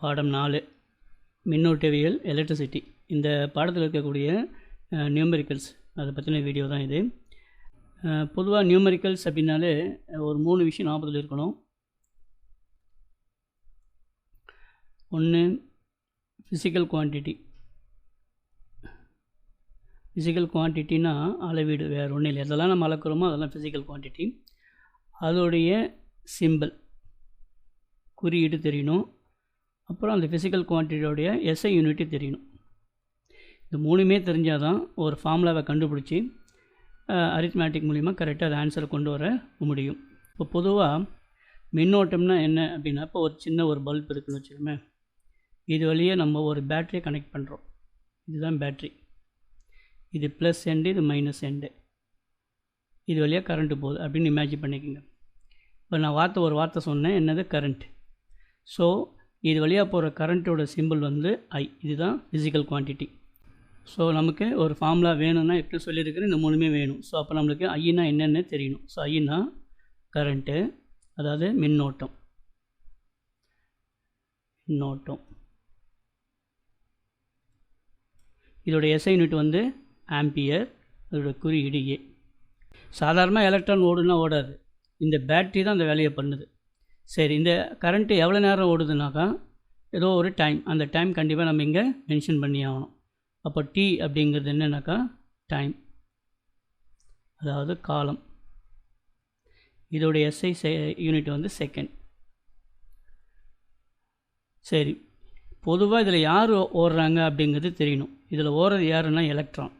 பாடம் 4 மின்னோட்டவியல் எலக்ட்ரிசிட்டி. இந்த பாடத்தில் இருக்கக்கூடிய நியூமெரிக்கல்ஸ் அதை பற்றின வீடியோ தான் இது. பொதுவாக நியூமெரிக்கல்ஸ் அப்படின்னாலே ஒரு 3 விஷயம் ஞாபகத்தில் இருக்கணும். ஒன்று ஃபிசிக்கல் குவான்டிட்டி. ஃபிசிக்கல் குவான்டிட்டினா அளவீடு, வேறு ஒன்றும் இல்லை. எதெல்லாம் நம்ம அளக்கிறோமோ அதெல்லாம் ஃபிசிக்கல் குவான்டிட்டி. அதோடைய சிம்பிள் குறியீடு தெரியணும். அப்புறம் அந்த ஃபிசிக்கல் குவான்டிட்டியோடைய எஸ்ஐ யூனிட்டு தெரியணும். இந்த 3மே தெரிஞ்சால் தான் ஒரு ஃபார்முலாவை கண்டுபிடிச்சி அரித்மேட்டிக் மூலிமா கரெக்டாக அதை ஆன்சரை கொண்டு வர முடியும். இப்போ பொதுவாக மின்னோட்டம்னா என்ன அப்படின்னா, இப்போ ஒரு சின்ன ஒரு பல்ப் இருக்குதுன்னு வச்சுக்கோமே, இது வழியே நம்ம ஒரு பேட்டரியை கனெக்ட் பண்ணுறோம். இதுதான் பேட்ரி. இது ப்ளஸ் எண்டு, இது மைனஸ் எண்டு. இது வழியாக கரண்ட்டு போகுது அப்படின்னு இமேஜின் பண்ணிக்கோங்க. இப்போ நான் ஒரு வார்த்தை சொன்னேன், என்னது கரண்ட். ஸோ இது வழியாக போகிற கரண்ட்டோட சிம்பிள் வந்து ஐ. இதுதான் ஃபிசிக்கல் குவான்டிட்டி. ஸோ நமக்கு ஒரு ஃபார்முலா வேணும்னா எப்படி சொல்லியிருக்கிறேன், இந்த 3மே வேணும். ஸோ அப்போ நம்மளுக்கு ஐனா என்னென்னு தெரியணும். ஸோ ஐனா கரண்ட்டு, அதாவது மின்னோட்டம். இதோடைய எஸ்ஐ யூனிட் வந்து ஆம்பியர். அதோட குறியீடு ஏ. சாதாரணமாக எலக்ட்ரான் ஓடுனா ஓடாது, இந்த பேட்ரி தான் அந்த வேலையை பண்ணுது. சரி, இந்த கரண்ட்டு எவ்வளோ நேரம் ஓடுதுனாக்கா ஏதோ ஒரு டைம், அந்த டைம் கண்டிப்பாக நம்ம இங்கே மென்ஷன் பண்ணி ஆகணும். அப்போ டி அப்படிங்கிறது என்னன்னாக்கா டைம், அதாவது காலம். இதோடைய எஸ்ஐ யூனிட் வந்து செகண்ட். சரி, பொதுவாக இதில் யார் ஓடுறாங்க அப்படிங்கிறது தெரியணும். இதில் ஓடுறது யாருன்னா எலக்ட்ரான்.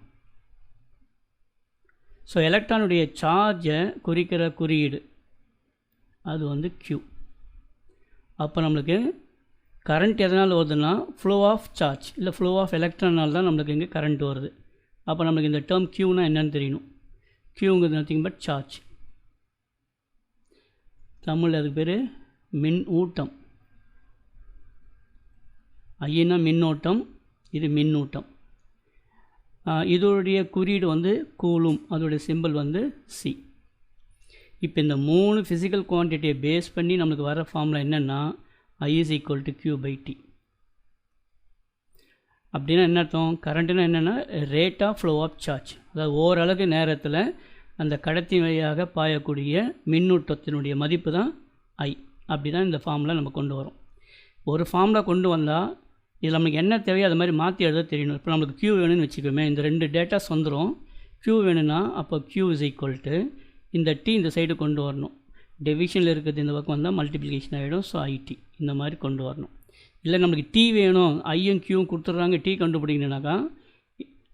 ஸோ எலக்ட்ரானுடைய சார்ஜை குறிக்கிற குறியீடு அது வந்து Q. அப்போ நம்மளுக்கு கரண்ட் எதனால் வருதுன்னா ஃப்ளோ ஆஃப் சார்ஜ் இல்லை ஃப்ளோ ஆஃப் எலக்ட்ரானால் தான் நம்மளுக்கு இங்கே கரண்ட் வருது. அப்போ நம்மளுக்கு இந்த டேர்ம் Qனா என்னன்னு தெரியணும். Qங்கிறது நத்திங் பட் சார்ஜ். தமிழ் அதுக்கு பேர் மின் ஊட்டம். ஐனா மின்னோட்டம், இது மின்னூட்டம். இதோடைய குறியீடு வந்து கூலும், அதோடைய சிம்பிள் வந்து சி. இப்போ இந்த 3 ஃபிசிக்கல் குவான்டிட்டியை பேஸ் பண்ணி நம்மளுக்கு வர ஃபார்முலா என்னென்னா I is equal to Q by T. அப்படின்னா என்ன அர்த்தம்? கரண்ட்டுனா என்னென்னா rate of flow of charge, அதாவது ஓரளவு நேரத்தில் அந்த கடத்தி வழியாக பாயக்கூடிய மின்னூட்டத்தினுடைய மதிப்பு தான் I. அப்படி தான் இந்த ஃபார்முலா நம்ம கொண்டு வரோம். ஒரு ஃபார்முலா கொண்டு வந்தால் இதில் நம்மளுக்கு என்ன தேவையோ அது மாதிரி மாற்றி எழுத தெரியணும். இப்போ நம்மளுக்கு Q வேணும்னு வச்சுக்கோமே, இந்த 2 டேட்டாஸ் வந்துடும். Q வேணும்னா அப்போ Q is equal to இந்த T இந்த சைடு கொண்டு வரணும். டிவிஷனில் இருக்கிறது இந்த பக்கம் வந்தால் மல்டிப்ளிகேஷன் ஆகிடும். ஸோ IT இந்த மாதிரி கொண்டு வரணும். இல்லை நம்மளுக்கு T வேணும், ஐயும் Qவும் கொடுத்துட்றாங்க, T கண்டுபிடிக்கணுனாக்கா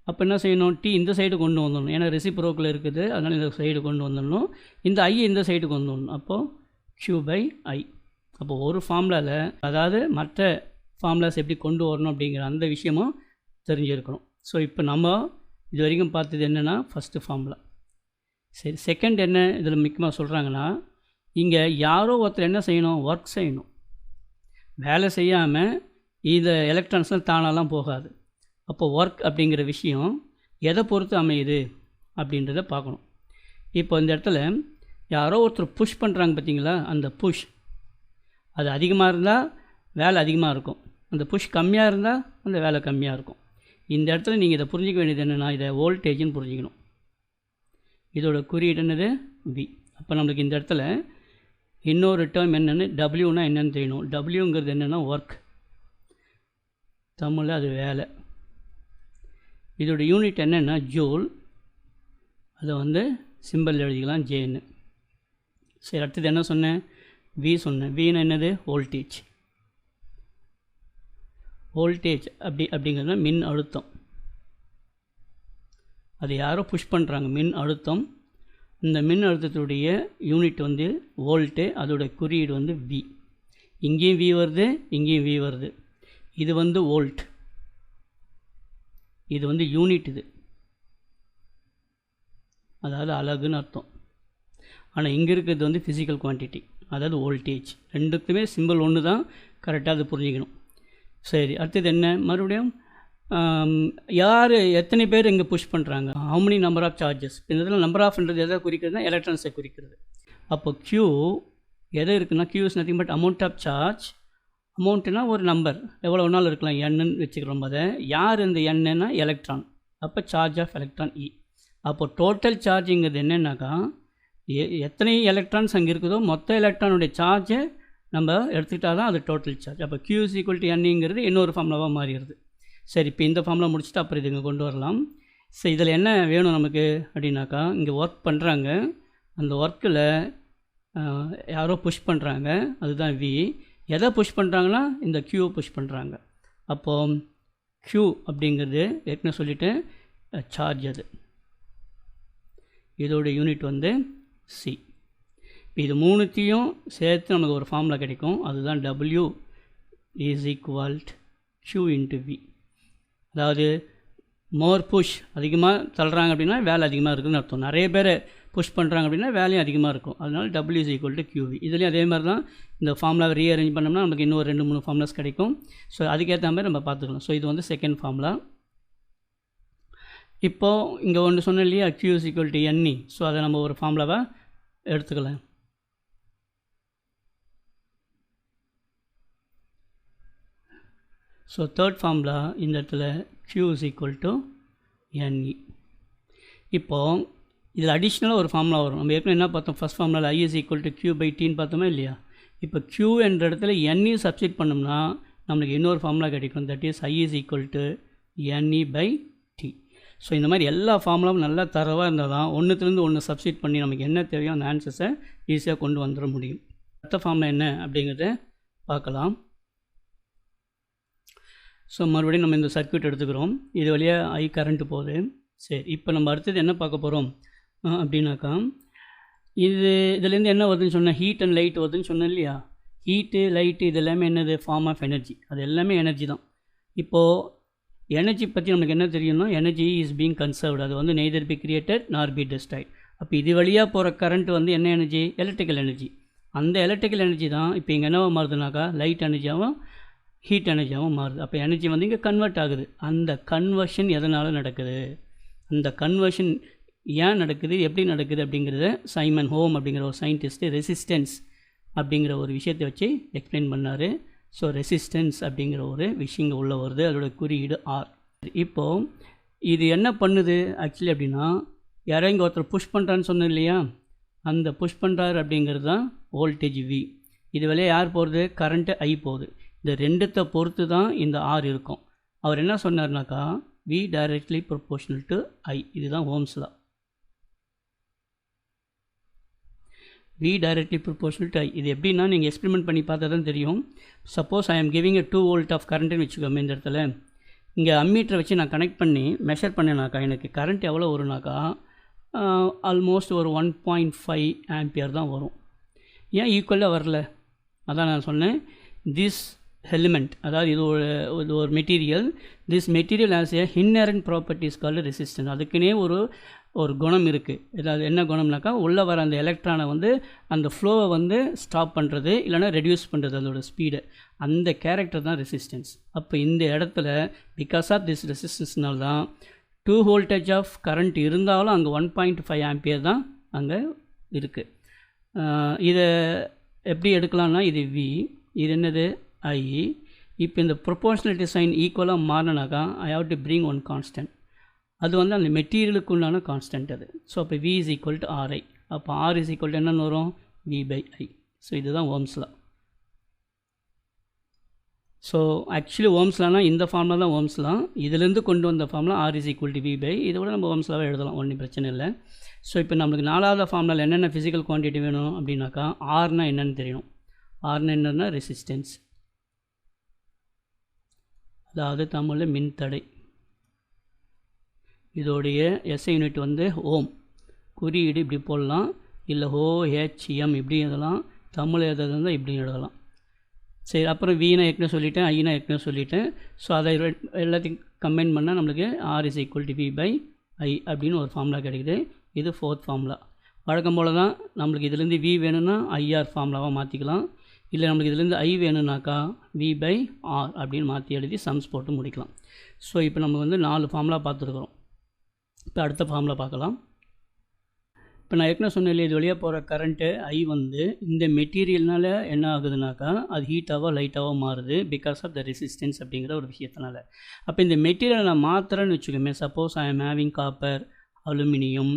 அப்போ என்ன செய்யணும், T இந்த சைடு கொண்டு வந்துடணும். ஏன்னா ரெசிப்ரோக்கில் இருக்குது, அதனால் இந்த சைடு கொண்டு வந்துடணும். இந்த I இந்த சைடு கொண்டு வரணும். அப்போது Q by I. அப்போது ஒரு ஃபார்முலாவில், அதாவது மற்ற ஃபார்முலாஸ் எப்படி கொண்டு வரணும் அப்படிங்கிற அந்த விஷயமும் தெரிஞ்சிருக்கணும். ஸோ இப்போ நம்ம இது வரைக்கும் பார்த்தது என்னென்னா ஃபஸ்ட்டு ஃபார்முலா. சரி, செகண்ட் என்ன இதில் முக்கியமாக சொல்கிறாங்கன்னா, இங்கே யாரோ ஒருத்தர் என்ன செய்யணும், ஒர்க் செய்யணும். வேலை செய்யாமல் இந்த எலக்ட்ரான்ஸ்லாம் தானாலாம் போகாது. அப்போ ஒர்க் அப்படிங்கிற விஷயம் எதை பொறுத்து அமையுது அப்படின்றத பார்க்கணும். இப்போ இந்த இடத்துல யாரோ ஒருத்தர் புஷ் பண்ணுறாங்க பார்த்தீங்களா, அந்த புஷ் அது அதிகமாக இருந்தால் வேலை அதிகமாக இருக்கும், அந்த புஷ் கம்மியாக இருந்தால் அந்த வேலை கம்மியாக இருக்கும். இந்த இடத்துல நீங்கள் இதை புரிஞ்சிக்க வேண்டியது என்னென்னா, இதை வோல்டேஜ்னு புரிஞ்சிக்கணும். இதோட குறியீடு என்னது V. அப்போ நம்மளுக்கு இந்த இடத்துல இன்னொரு டேர்ம் என்னென்னு, டபிள்யூனா என்னென்னு தெரியணும். டபிள்யூங்கிறது என்னென்னா ஒர்க், தமிழில் அது வேலை. இதோட யூனிட் என்னென்னா ஜூல், அதை வந்து சிம்பிள் எழுதிக்கலாம் ஜேன்னு. சரி, அடுத்தது என்ன சொன்னேன், V சொன்னேன். Vன்னா என்னது, வோல்டேஜ். வோல்டேஜ் அப்படிங்கிறது மின் அழுத்தம். அது யாரோ புஷ் பண்ணுறாங்க, மின் அழுத்தம். இந்த மின் அழுத்தத்துடைய யூனிட் வந்து வோல்ட்டு, அதோட குறியீடு வந்து V. இங்கேயும் V வருது, இங்கேயும் V வருது. இது வந்து வோல்ட், இது வந்து யூனிட், இது அதாவது அலகுன்னு அர்த்தம். ஆனால் இங்கே இருக்கிறது வந்து ஃபிசிக்கல் குவான்டிட்டி, அதாவது வோல்டேஜ். ரெண்டுக்குமே சிம்பிள் ஒன்று தான், கரெக்டாக அது புரிஞ்சிக்கணும். சரி, அடுத்தது என்ன, மறுபடியும் யார் எத்தனை பேர் இங்கே புஷ் பண்ணுறாங்க, how many number of charges. இந்த இதில் நம்பர் ஆஃப்ன்றது எதை குறிக்கிறதுனா எலக்ட்ரான்ஸை குறிக்கிறது. அப்போ Q எது இருக்குன்னா, Q is nothing but amount of charge அமௌண்ட்டுனா ஒரு நம்பர், எவ்வளோ வேணாலும் இருக்கலாம், என்னு வச்சுக்கிறோம். அதை யார் இந்த எண்ணுன்னா எலக்ட்ரான். அப்போ சார்ஜ் ஆஃப் எலக்ட்ரான் E. அப்போ டோட்டல் சார்ஜுங்கிறது என்னென்னாக்கா எத்தனை எலக்ட்ரான்ஸ் அங்கே இருக்குதோ மொத்த எலக்ட்ரானுடைய சார்ஜை நம்ம எடுத்துக்கிட்டால் தான் அது டோட்டல் சார்ஜ். அப்போ Q = Nங்கிறது இன்னொரு ஃபார்முலாவாக மாறிடுது. சரி, இப்போ இந்த ஃபார்முலா முடிச்சுட்டு அப்புறம் இது இங்கே கொண்டு வரலாம். ஸோ இதில் என்ன வேணும் நமக்கு அப்படின்னாக்கா, இங்கே ஒர்க் பண்ணுறாங்க, அந்த ஒர்க்கில் யாரோ புஷ் பண்ணுறாங்க, அதுதான் V. எதை புஷ் பண்ணுறாங்கன்னா இந்த Qவை புஷ் பண்ணுறாங்க. அப்போது Q அப்படிங்கிறது ஏற்கனவே சொல்லிவிட்டு சார்ஜ், அது இதோட யூனிட் வந்து C. இப்போ இது மூணுத்தையும் சேர்த்து நமக்கு ஒரு ஃபார்முலா கிடைக்கும், அதுதான் W = Q × V. அதாவது மோர் புஷ், அதிகமாக தள்ளுறாங்க அப்படின்னா வேலை அதிகமாக இருக்குதுன்னு அர்த்தம். நிறைய பேர் புஷ் பண்ணுறாங்க அப்படின்னா வேலையும் அதிகமாக இருக்கும். அதனால் W = QV. இதுலேயும் அதே மாதிரி தான் இந்த ஃபார்முலாவை ரீஅரேஞ்ச் பண்ணோம்னா நமக்கு இன்னும் 2-3 ஃபார்முலாஸ் கிடைக்கும். ஸோ அதுக்கேற்ற மாதிரி நம்ம பார்த்துக்கலாம். ஸோ இது வந்து செகண்ட் ஃபார்முலா. இப்போது இங்கே ஒன்று சொன்னோம் இல்லையா, Q = Ne. ஸோ அதை நம்ம ஒரு ஃபார்முலாவை எடுத்துக்கலாம். ஸோ தேர்ட் ஃபார்முலா இந்த இடத்துல Q = Ne. இப்போது இதில் அடிஷ்னலாக ஒரு ஃபார்முலா வரும். நம்ம ஏற்கனவே என்ன பார்த்தோம், ஃபஸ்ட் ஃபார்முலாவில் I = Q/Tன்னு பார்த்தோமா இல்லையா. இப்போ Q என்ற இடத்துல Ne சப்ஸ்டிட் பண்ணோம்னா நம்மளுக்கு இன்னொரு ஃபார்முலா கிடைக்கும், that is I = Ne/T. So இந்த மாதிரி எல்லா ஃபார்முலாவும் நல்லா தரவாக இருந்தால் தான் ஒன்றுத்துலேருந்து ஒன்று சப்ஸ்டிட் பண்ணி நமக்கு என்ன தேவையோ அந்த ஆன்சர்ஸை ஈஸியாக கொண்டு வந்துட முடியும். அடுத்த ஃபார்முலா என்ன அப்படிங்கிறத பார்க்கலாம். ஸோ மறுபடியும் நம்ம இந்த சர்க்யூட் எடுத்துக்கிறோம், இது வழியாக I கரண்ட்டு போகுது. சரி, இப்போ நம்ம அடுத்தது என்ன பார்க்க போகிறோம் அப்படின்னாக்கா, இதுலேருந்து என்ன வருதுன்னு சொன்னால் ஹீட் அண்ட் லைட் வருதுன்னு சொன்னேன் இல்லையா. ஹீட்டு, லைட்டு இது எல்லாமே என்னது, ஃபார்ம் ஆஃப் எனர்ஜி. அது எல்லாமே எனர்ஜி தான். இப்போது எனர்ஜி பற்றி நமக்கு என்ன தெரியும்னா, எனர்ஜி இஸ் பீங் கன்சர்வ்டு. அது வந்து நெய்தர் பி கிரியேட்டட் நார் பி டெஸ்ட்ராய்ட். அப்போ இது வழியாக போகிற கரண்ட் வந்து என்ன எனர்ஜி, எலக்ட்ரிக்கல் எனர்ஜி. அந்த எலக்ட்ரிக்கல் எனர்ஜி தான் இப்போ இங்கே என்னவோ மாறுதுனாக்கா லைட் எனர்ஜியாகவும் ஹீட் எனர்ஜியாகவும் மாறுது. அப்போ எனர்ஜி வந்து இங்கே கன்வெர்ட் ஆகுது. அந்த கன்வர்ஷன் எதனால் நடக்குது, அந்த கன்வர்ஷன் ஏன் நடக்குது, எப்படி நடக்குது அப்படிங்கிறத சைமன் ஹோம் அப்படிங்கிற ஒரு சயின்டிஸ்ட்டு ரெசிஸ்டன்ஸ் அப்படிங்கிற ஒரு விஷயத்தை வச்சு எக்ஸ்பிளைன் பண்ணார். ஸோ ரெசிஸ்டன்ஸ் அப்படிங்கிற ஒரு விஷயம் உள்ள வருது, அதோட குறியீடு R. இப்போது இது என்ன பண்ணுது ஆக்சுவலி அப்படின்னா, யாரோ இங்கே ஒருத்தர் புஷ் பண்ணுறான்னு சொன்னோம் இல்லையா, அந்த புஷ் பண்ணுறாரு அப்படிங்கிறது தான் வோல்டேஜ் V. இது வழியாக யார் போகிறது, கரண்ட்டு I போகுது. இந்த ரெண்டுத்தை பொறுத்து தான் இந்த R இருக்கும். அவர் என்ன சொன்னார்னாக்கா, V directly proportional to I. இதுதான் Ohm's law. V directly proportional to I. இது எப்படின்னா நீங்கள் எக்ஸ்பெரிமெண்ட் பண்ணி பார்த்தா தான் தெரியும். Suppose I am giving a 2 volt of currentன்னு வச்சுக்கோமே, இந்த இடத்துல இங்கே அம்மீட்டரை வச்சு நான் கனெக்ட் பண்ணி மெஷர் பண்ணேனாக்கா எனக்கு கரண்ட் எவ்வளோ வரும்னாக்கா ஆல்மோஸ்ட் ஒரு 1.5 ஆம்பியர் தான் வரும். ஏன் ஈக்குவலாக வரல, அதான் நான் சொன்னேன். திஸ் எலிமெண்ட், அதாவது இது ஒரு material, this material as a inherent properties called resistance. அதுக்குன்னே ஒரு குணம் இருக்குது. ஏதாவது என்ன குணம்னாக்கா, உள்ளே வர அந்த எலக்ட்ரானை வந்து அந்த ஃப்ளோவை வந்து ஸ்டாப் பண்ணுறது, இல்லைனா ரெடியூஸ் பண்ணுறது அதோட ஸ்பீடு. அந்த கேரக்டர் தான் ரெசிஸ்டன்ஸ். அப்போ இந்த இடத்துல பிகாஸ் ஆஃப் திஸ் ரெசிஸ்டன்ஸ்னால தான் 2 வோல்டேஜ் ஆஃப் கரண்ட் இருந்தாலும் அங்கே 1.5 ஆம்பியர் தான் அங்கே இருக்குது. இதை எப்படி எடுக்கலாம்னா, இது V, இது என்னது I. இப்போ இந்த ப்ரொபோர்ஷனலிட்டி சைன் ஈக்குவலாக மாறினாக்கா I have to bring one constant. அது வந்து அந்த மெட்டீரியலுக்கு உண்டான கான்ஸ்டன்ட் அது. ஸோ அப்போ V = Ri. அப்போ R = என்னென்னு வரும், V/I. ஸோ இதுதான் Ohm's law. So actually ohms Lana இந்த ஃபார்முலா தான் ஓம்ஸ் லா. இதிலேருந்து கொண்டு வந்த ஃபார்முலா R = V/I. இதை விட நம்ம ஓம்ஸ் லாவை எழுதலாம், ஒன்றும் பிரச்சனை இல்லை. ஸோ இப்போ நம்மளுக்கு நாலாவது ஃபார்முலாவில் என்னென்ன ஃபிசிக்கல் குவான்டிட்டி வேணும் அப்படின்னாக்கா, Rனா என்னென்னு தெரியணும். Rனா என்னென்னா ரெசிஸ்டன்ஸ், அதாவது தமிழில் மின்தடை. இதோடைய SI யூனிட் வந்து ஓம். குறியீடு இப்படி போடலாம், இல்லை OHM இப்படி எழுதலாம், தமிழ் எழுதுறதா இப்படி எழுதலாம். சரி, அப்புறம் வீணா ஏற்கனவே சொல்லிட்டேன், ஐனா ஏற்கனவே சொல்லிட்டேன். ஸோ அதை எல்லாத்தையும் கம்பைன் பண்ணால் நம்மளுக்கு R = V/I அப்படின்னு ஒரு ஃபார்முலா கிடைக்குது. இது ஃபோர்த் ஃபார்முலா. வழக்கம் போல் தான் நம்மளுக்கு இதுலேருந்து V வேணும்னா IR ஃபார்முலாவாக மாற்றிக்கலாம், இல்லை நம்மளுக்கு இதுலேருந்து I வேணும்னாக்கா V/R அப்படின்னு மாற்றி எழுதி சம்ஸ் போட்டு முடிக்கலாம். ஸோ இப்போ நம்ம வந்து 4 ஃபார்முலா பார்த்துருக்குறோம். இப்போ அடுத்த ஃபார்முலா பார்க்கலாம். இப்போ நான் ஏற்கனவே சொன்னேன் இல்லையா, இது வழியாக போகிற கரண்ட்டு ஐ வந்து இந்த மெட்டீரியல்னால என்ன ஆகுதுனாக்கா அது ஹீட்டாவோ லைட்டாவோ மாறுது பிகாஸ் ஆஃப் த ரெசிஸ்டன்ஸ் அப்படிங்கிற ஒரு விஷயத்தினால. அப்போ இந்த மெட்டீரியலை நான் மாற்றுறேன்னு வச்சுக்கோமே, suppose I am having copper, aluminium,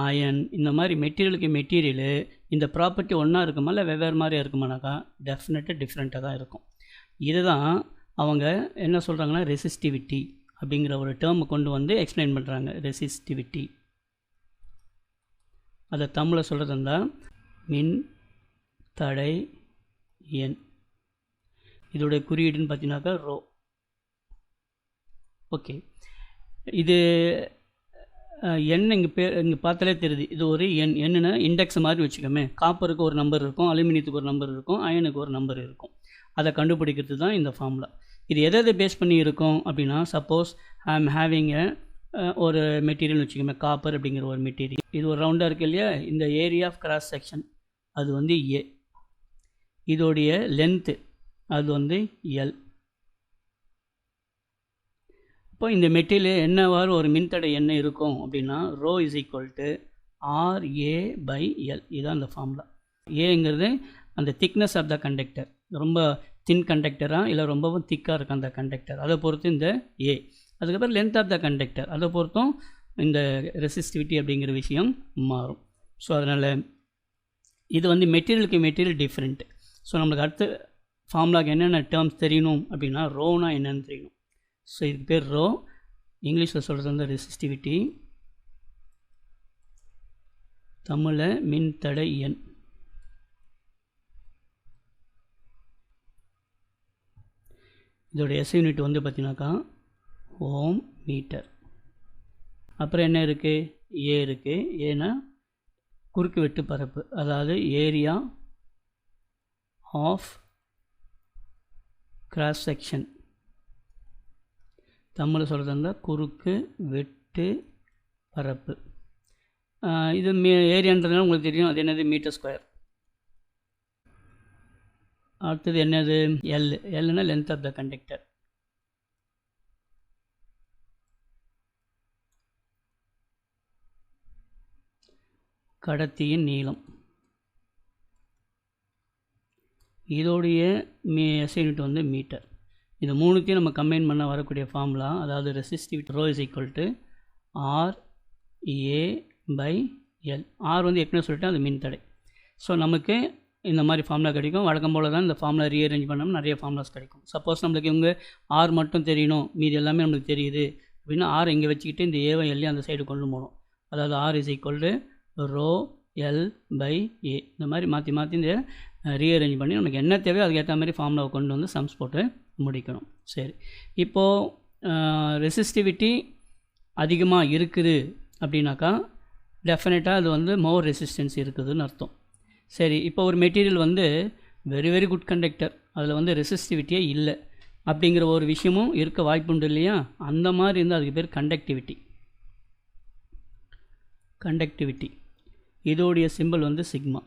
iron, இந்த மாதிரி மெட்டீரியலுக்கு மெட்டீரியலு இந்த ப்ராப்பர்ட்டி ஒன்றா இருக்குமா இல்லை வெவ்வேறு மாதிரியாக இருக்குமானாக்கா டெஃபினட்டாக டிஃப்ரெண்ட்டாக தான் இருக்கும். இதுதான் அவங்க என்ன சொல்கிறாங்கன்னா ரெசிஸ்டிவிட்டி அப்படிங்கிற ஒரு டேர்மை கொண்டு வந்து எக்ஸ்பிளைன் பண்ணுறாங்க. ரெசிஸ்டிவிட்டி அதை தமிழில் சொல்கிறது இருந்தால் மின் தடை எண். இதோடைய குறியீடுன்னு பார்த்தீங்கன்னாக்கா ரோ. ஓகே, இது எண் இங்கே பார்த்தாலே தெரியுது, இது ஒரு எண். என்னென்னா இண்டெக்ஸ் மாதிரி வச்சுக்கோமே, காப்பருக்கு ஒரு நம்பர் இருக்கும், அலுமினியத்துக்கு ஒரு நம்பர் இருக்கும், அயனுக்கு ஒரு நம்பர் இருக்கும். அதை கண்டுபிடிக்கிறது தான் இந்த ஃபார்முலா. இது எதை பேஸ் பண்ணி இருக்கும் அப்படின்னா, சப்போஸ் ஐ ஆம் ஹேவிங் ஒரு மெட்டீரியல்னு வச்சுக்கோமே, காப்பர் அப்படிங்கிற ஒரு மெட்டீரியல். இது ஒரு ரவுண்டாக இருக்குது இல்லையா, இந்த ஏரியா ஆஃப் கிராஸ் செக்ஷன் அது வந்து ஏ, இதோடைய லென்த்து அது வந்து எல். இப்போ இந்த மெட்டீரியல் என்னவாறு ஒரு மின்தடை என்ன இருக்கும் அப்படின்னா row is equal to RA/L. இதுதான் அந்த ஃபார்முலா. ஏங்கிறது அந்த திக்னஸ் ஆஃப் த கண்டக்டர், ரொம்ப தின் கண்டக்டராக இல்லை ரொம்பவும் திக்காக இருக்கும் அந்த கண்டக்டர், அதை பொறுத்து இந்த ஏ. அதுக்கப்புறம் லென்த் ஆஃப் த கண்டக்டர், அதை பொறுத்தும் இந்த ரெசிஸ்டிவிட்டி அப்படிங்கிற விஷயம் மாறும். ஸோ அதனால் இது வந்து மெட்டீரியலுக்கு மெட்டீரியல் டிஃப்ரெண்ட். ஸோ நம்மளுக்கு அடுத்த ஃபார்முலாக்கு என்னென்ன டேர்ம்ஸ் தெரியணும் அப்படின்னா ரோனா என்னென்னு தெரியணும். ஸோ இதுக்கு பேர் ரோ, இங்கிலீஷில் சொல்கிறது வந்து ரெசிஸ்டிவிட்டி, தமிழில் மின்தடை எண். இதோட எஸ் யூனிட் வந்து பார்த்தீங்கன்னாக்கா ஓம் மீட்டர். அப்புறம் என்ன இருக்குது, ஏ இருக்குது. ஏன்னா குறுக்கு வெட்டு பரப்பு, அதாவது ஏரியா ஆஃப் கிராஸ் செக்ஷன். தமிழ் சொல்கிறது இருந்தால் குறுக்கு வெட்டு பரப்பு. இது ஏரியான்றதுனால உங்களுக்கு தெரியும் அது என்னது, மீட்டர் ஸ்கொயர். அடுத்தது என்னது, எல்னா லென்த் ஆஃப் த கண்டக்டர். கடத்தியின் நீளம். இதோடைய எஸ் யூனிட் வந்து மீட்டர். இது மூணுத்தையும் நம்ம கம்பைன் பண்ண வரக்கூடிய ஃபார்முலா, அதாவது resistivity rho is equal to RA/L. R வந்து ஏற்கனவே சொல்லிட்டேன், அது மின்தடை. ஸோ நமக்கு இந்த மாதிரி ஃபார்முலா கிடைக்கும். வழக்கம் போல் தான் இந்த ஃபார்முலா ரீஅரேஞ்ச் பண்ணோம்னா நிறைய ஃபார்முலாஸ் கிடைக்கும். சப்போஸ் நம்மளுக்கு இவங்க ஆர் மட்டும் தெரியணும், மீதி எல்லாமே நம்மளுக்கு தெரியுது அப்படின்னா ஆர் இங்கே வச்சுக்கிட்டு இந்த ஏவை எல்லையும் அந்த சைடு கொண்டு போகணும். அதாவது R is equal to ρL/A. இந்த மாதிரி மாற்றி மாற்றி இந்த ரீஅரேஞ்ச் பண்ணி நமக்கு என்ன தேவையோ அதுக்கேற்ற மாதிரி ஃபார்முலாவை கொண்டு வந்து சம்ஸ் போட்டு முடிக்கணும். சரி, இப்போது ரெசிஸ்டிவிட்டி அதிகமாக இருக்குது அப்படின்னாக்கா டெஃபினட்டாக அது வந்து மோர் ரெசிஸ்டன்ஸ் இருக்குதுன்னு அர்த்தம். சரி, இப்போ ஒரு மெட்டீரியல் வந்து வெரி குட் கண்டக்டர், அதில் வந்து ரெசிஸ்டிவிட்டியே இல்லை அப்படிங்கிற ஒரு விஷயமும் இருக்க வாய்ப்புண்டு இல்லையா. அந்த மாதிரி இருந்தால் அதுக்கு பேர் கண்டக்டிவிட்டி. இதோடைய சிம்பிள் வந்து சிக்மா.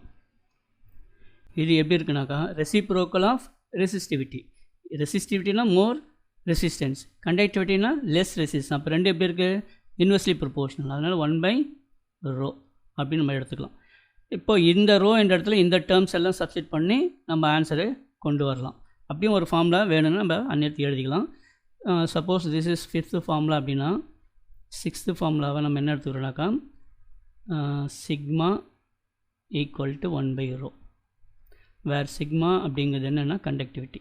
இது எப்படி இருக்குனாக்கா ரெசிப்ரோக்கல் ஆஃப் ரெசிஸ்டிவிட்டி. ரெசிஸ்டிவிட்டினா மோர் ரெசிஸ்டன்ஸ், கண்டக்டிவிட்டினா லெஸ் ரெசிஸ்டன்ஸ். அப்போ ரெண்டு எப்படி இருக்குது, இன்வெர்ஸ்லி ப்ரொபோர்ஷனல். அதனால் 1/ρ அப்படின்னு நம்ம எடுத்துக்கலாம். இப்போ இந்த ரோ என்ற இடத்துல இந்த டேர்ம்ஸ் எல்லாம் சப்ஸ்டிட் பண்ணி நம்ம ஆன்சரை கொண்டு வரலாம். அப்படியும் ஒரு ஃபார்முலா வேணும்னா நம்ம அந்நேரத்துக்கு எழுதிக்கலாம். Suppose this is 5th formula அப்படின்னா 6th ஃபார்முலாவை நம்ம என்ன எடுத்துக்கிறோம்னாக்கா sigma equal to 1/ρ, where sigma அப்படிங்கிறது என்னென்னா கண்டக்டிவிட்டி.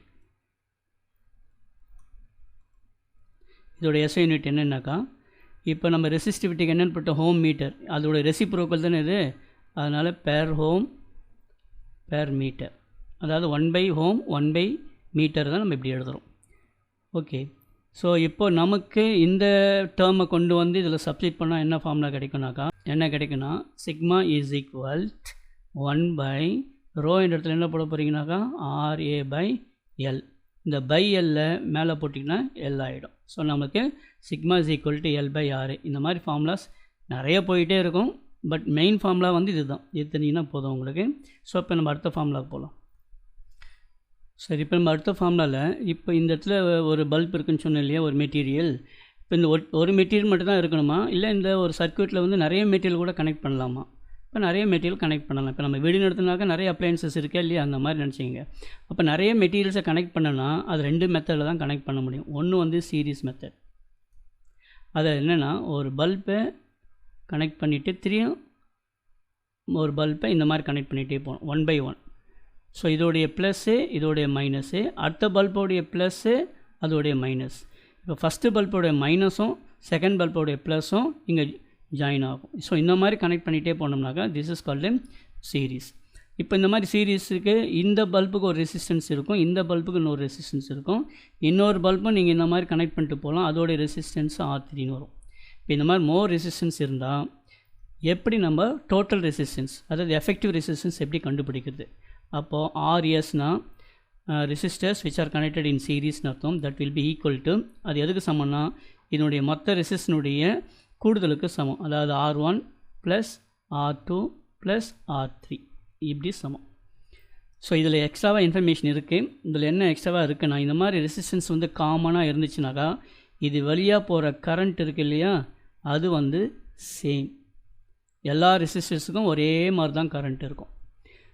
இதோட எஸ் யூனிட் என்னென்னாக்கா, இப்போ நம்ம ரெசிஸ்டிவிட்டிக்கு என்னென்னு போட்ட ஹோம் மீட்டர், அதோட ரெசிப்ரோக்கல் தானே இது. அதனால் பேர் ஹோம் பேர் மீட்டர், அதாவது 1/ஹோம் 1/மீட்டர் தான் நம்ம இப்படி எழுதுகிறோம். ஓகே, ஸோ இப்போ நமக்கு இந்த டேர்மை கொண்டு வந்து இதில் சப்ஸ்டிட் பண்ணால் என்ன ஃபார்முலா கிடைக்கும்னாக்கா, என்ன கிடைக்குன்னா சிக்மா இஸ் ஈக்குவல் 1/ρ என்ற இடத்துல என்ன போட போகிறீங்கனாக்கா RA/L. இந்த பை எல்ல மேலே போட்டிங்கன்னா எல் ஆகிடும். ஸோ நமக்கு sigma is equal to L/RA. இந்த மாதிரி ஃபார்முலாஸ் நிறைய போயிட்டே இருக்கும். பட் மெயின் ஃபார்முலா வந்து இது தான், இது தெரிஞ்சிங்கன்னா போதும் உங்களுக்கு. ஸோ இப்போ நம்ம அடுத்த ஃபார்முலாவுக்கு போகலாம். சரி, இப்போ நம்ம அடுத்த ஃபார்முலாவில் இப்போ இந்த இடத்துல ஒரு பல்ப் இருக்குதுன்னு சொன்னோம் இல்லையா, ஒரு மெட்டீரியல். இப்போ இந்த ஒரு மெட்டீரியல் மட்டும் தான் இருக்கணுமா, இல்லை இந்த ஒரு சர்க்யூட்டில் வந்து நிறைய மெட்டீரியல் கூட கனெக்ட் பண்ணலாமா? இப்போ நிறைய மெட்டீரியல் கனெக்ட் பண்ணலாம். இப்போ நம்ம வீடுன்னு எடுத்தோம்னாக்கா நிறைய அப்ளையன்சஸ் இருக்கே இல்லையா, அந்த மாதிரி நினச்சிங்க. அப்போ நிறைய மெட்டீரியல்ஸை கனெக்ட் பண்ணனா அது 2 மெத்தடில் தான் கனெக்ட் பண்ண முடியும். ஒன்று வந்து சீரிஸ் மெத்தட். அது என்னென்னா ஒரு பல்பை கனெக்ட் பண்ணிவிட்டு திரும்பியும் ஒரு பல்பை இந்த மாதிரி கனெக்ட் பண்ணிகிட்டே போகணும் 1 by 1. ஸோ இதோடைய ப்ளஸ்ஸு இதோடைய மைனஸு, அடுத்த பல்போடைய ப்ளஸ்ஸு அதோடைய மைனஸ். இப்போ ஃபஸ்ட்டு பல்போடைய மைனஸும் செகண்ட் பல்போடைய ப்ளஸும் இங்கே ஜாயின் ஆகும். ஸோ இந்த மாதிரி கனெக்ட் பண்ணிகிட்டே போனோம்னாக்கா திஸ் இஸ் கால்டு சீரீஸ். இப்போ இந்த மாதிரி சீரீஸுக்கு இந்த பல்புக்கு ஒரு ரெசிஸ்டன்ஸ் இருக்கும், இந்த பல்புக்கு இன்னொரு ரெசிஸ்டன்ஸ் இருக்கும். இன்னொரு பல்பும் நீங்கள் இந்த மாதிரி கனெக்ட் பண்ணிட்டு போகலாம், அதோடைய ரெசிஸ்டன்ஸ் R3ன்னு வரும். இப்போ இந்த மாதிரி மோர் ரெசிஸ்டன்ஸ் இருந்தால் எப்படி நம்ம டோட்டல் ரெசிஸ்டன்ஸ், அதாவது எஃபெக்டிவ் ரெசிஸ்டன்ஸ் எப்படி கண்டுபிடிக்கிறது? அப்போது RSனால் resistors which are connected in சீரீஸ்னு அர்த்தம். That will be equal to, அது எதுக்கு சமம்னா இதனுடைய மொத்த ரெசிஸ்டனுடைய கூடுதலுக்கு சமம். அதாவது R1 + R2 + R3 இப்படி சமம். ஸோ இதில் எக்ஸ்ட்ராவாக இன்ஃபர்மேஷன் இருக்குது. இதில் என்ன எக்ஸ்ட்ராவாக இருக்குன்னா, இந்த மாதிரி ரெசிஸ்டன்ஸ் வந்து காமனாக இருந்துச்சுனாக்கா இது வழியாக போகிற கரண்ட் இருக்குது இல்லையா, அது வந்து சேம். எல்லா ரெசிஸ்டன்ஸுக்கும் ஒரே மாதிரி தான் கரண்ட் இருக்கும்.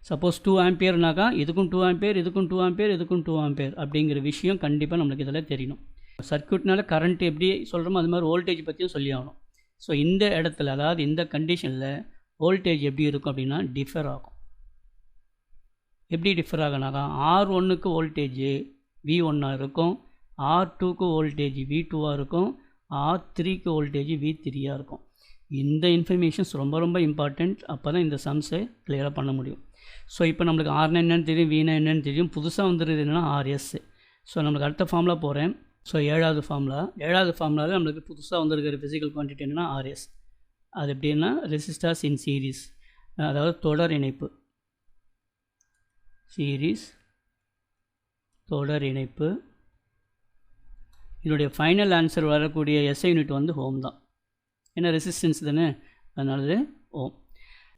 சப்போஸ் 2 ஆம்பியர்னாக்கா இதுக்கும் 2 ஆம்பியர், இதுக்கும் 2 ஆம்பியர், இதுக்கும் 2 ஆம்பியர் அப்படிங்கிற விஷயம் கண்டிப்பாக நம்மளுக்கு இதில் தெரியணும். சர்க்யூட்னால கரண்ட் எப்படி சொல்கிறோமோ அது மாதிரி வோல்டேஜ் பற்றியும் சொல்லி ஆகணும். ஸோ இந்த இடத்துல, அதாவது இந்த கண்டிஷனில் வோல்டேஜ் எப்படி இருக்கும் அப்படின்னா டிஃபர் ஆகும். எப்படி டிஃபர் ஆகுனாக்கா R1க்கு வோல்டேஜ் V1 இருக்கும், R2க்கு வோல்டேஜ் V2 இருக்கும், R3க்கு வோல்டேஜ் V3 இருக்கும். இந்த இன்ஃபர்மேஷன்ஸ் ரொம்ப ரொம்ப இம்பார்ட்டண்ட். அப்போ தான் இந்த சம்ஸை கிளியராக பண்ண முடியும். ஸோ இப்போ நம்மளுக்கு Rனா என்னன்னு தெரியும், Vனா என்னன்னு தெரியும். புதுசாக வந்துடுது என்னென்னா RS. ஸோ நம்மளுக்கு அடுத்த ஃபார்முலா போகிறேன். ஸோ ஏழாவது ஃபார்முலாவில் நம்மளுக்கு புதுசாக வந்துருக்கிற ஃபிசிக்கல் குவான்டிட்டி என்னென்னா RS. அது எப்படின்னா ரெசிஸ்டர்ஸ் இன் சீரீஸ், அதாவது தொடர் இணைப்பு. சீரீஸ் தொடர் இணைப்பு. இதனுடைய ஃபைனல் ஆன்சர் வரக்கூடிய SI யூனிட் வந்து ஓம் தான். ஏன்னா ரெசிஸ்டன்ஸ் தானே, அதனால இது ஓம்.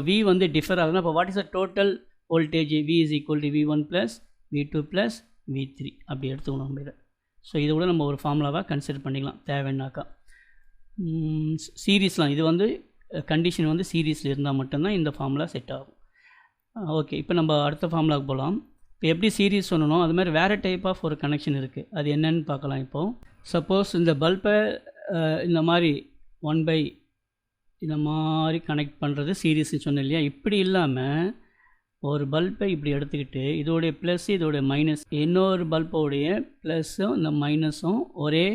V வந்து டிஃபர் ஆகுதுன்னா அப்போ what is the total voltage? V is equal to V1 + V2 + V3 அப்படி எடுத்துக்கணும் நம்ம இதை. ஸோ இதை கூட நம்ம ஒரு ஃபார்முலாவாக கன்சிடர் பண்ணிக்கலாம் தேவைன்னாக்கா. சீரீஸ்லாம் இது வந்து கண்டிஷன் வந்து சீரீஸில் இருந்தால் மட்டும்தான் இந்த ஃபார்முலா செட் ஆகும். ஓகே, இப்போ நம்ம அடுத்த ஃபார்முலாவுக்கு போகலாம். இப்போ எப்படி சீரீஸ் சொல்லணும், அது மாதிரி வேறு டைப் ஆஃப் ஒரு கனெக்ஷன் இருக்குது. அது என்னன்னு பார்க்கலாம். இப்போது சப்போஸ் இந்த பல்பை இந்த மாதிரி 1 by இந்த மாதிரி கனெக்ட் பண்ணுறது சீரீஸ்ன்னு சொன்னேன் இல்லையா. இப்படி இல்லாமல் ஒரு பல்பை இப்படி எடுத்துக்கிட்டு இதோடைய ப்ளஸ் இதோடைய மைனஸ், இன்னொரு பல்போடைய ப்ளஸ்ஸும் இந்த மைனஸும் ஒரே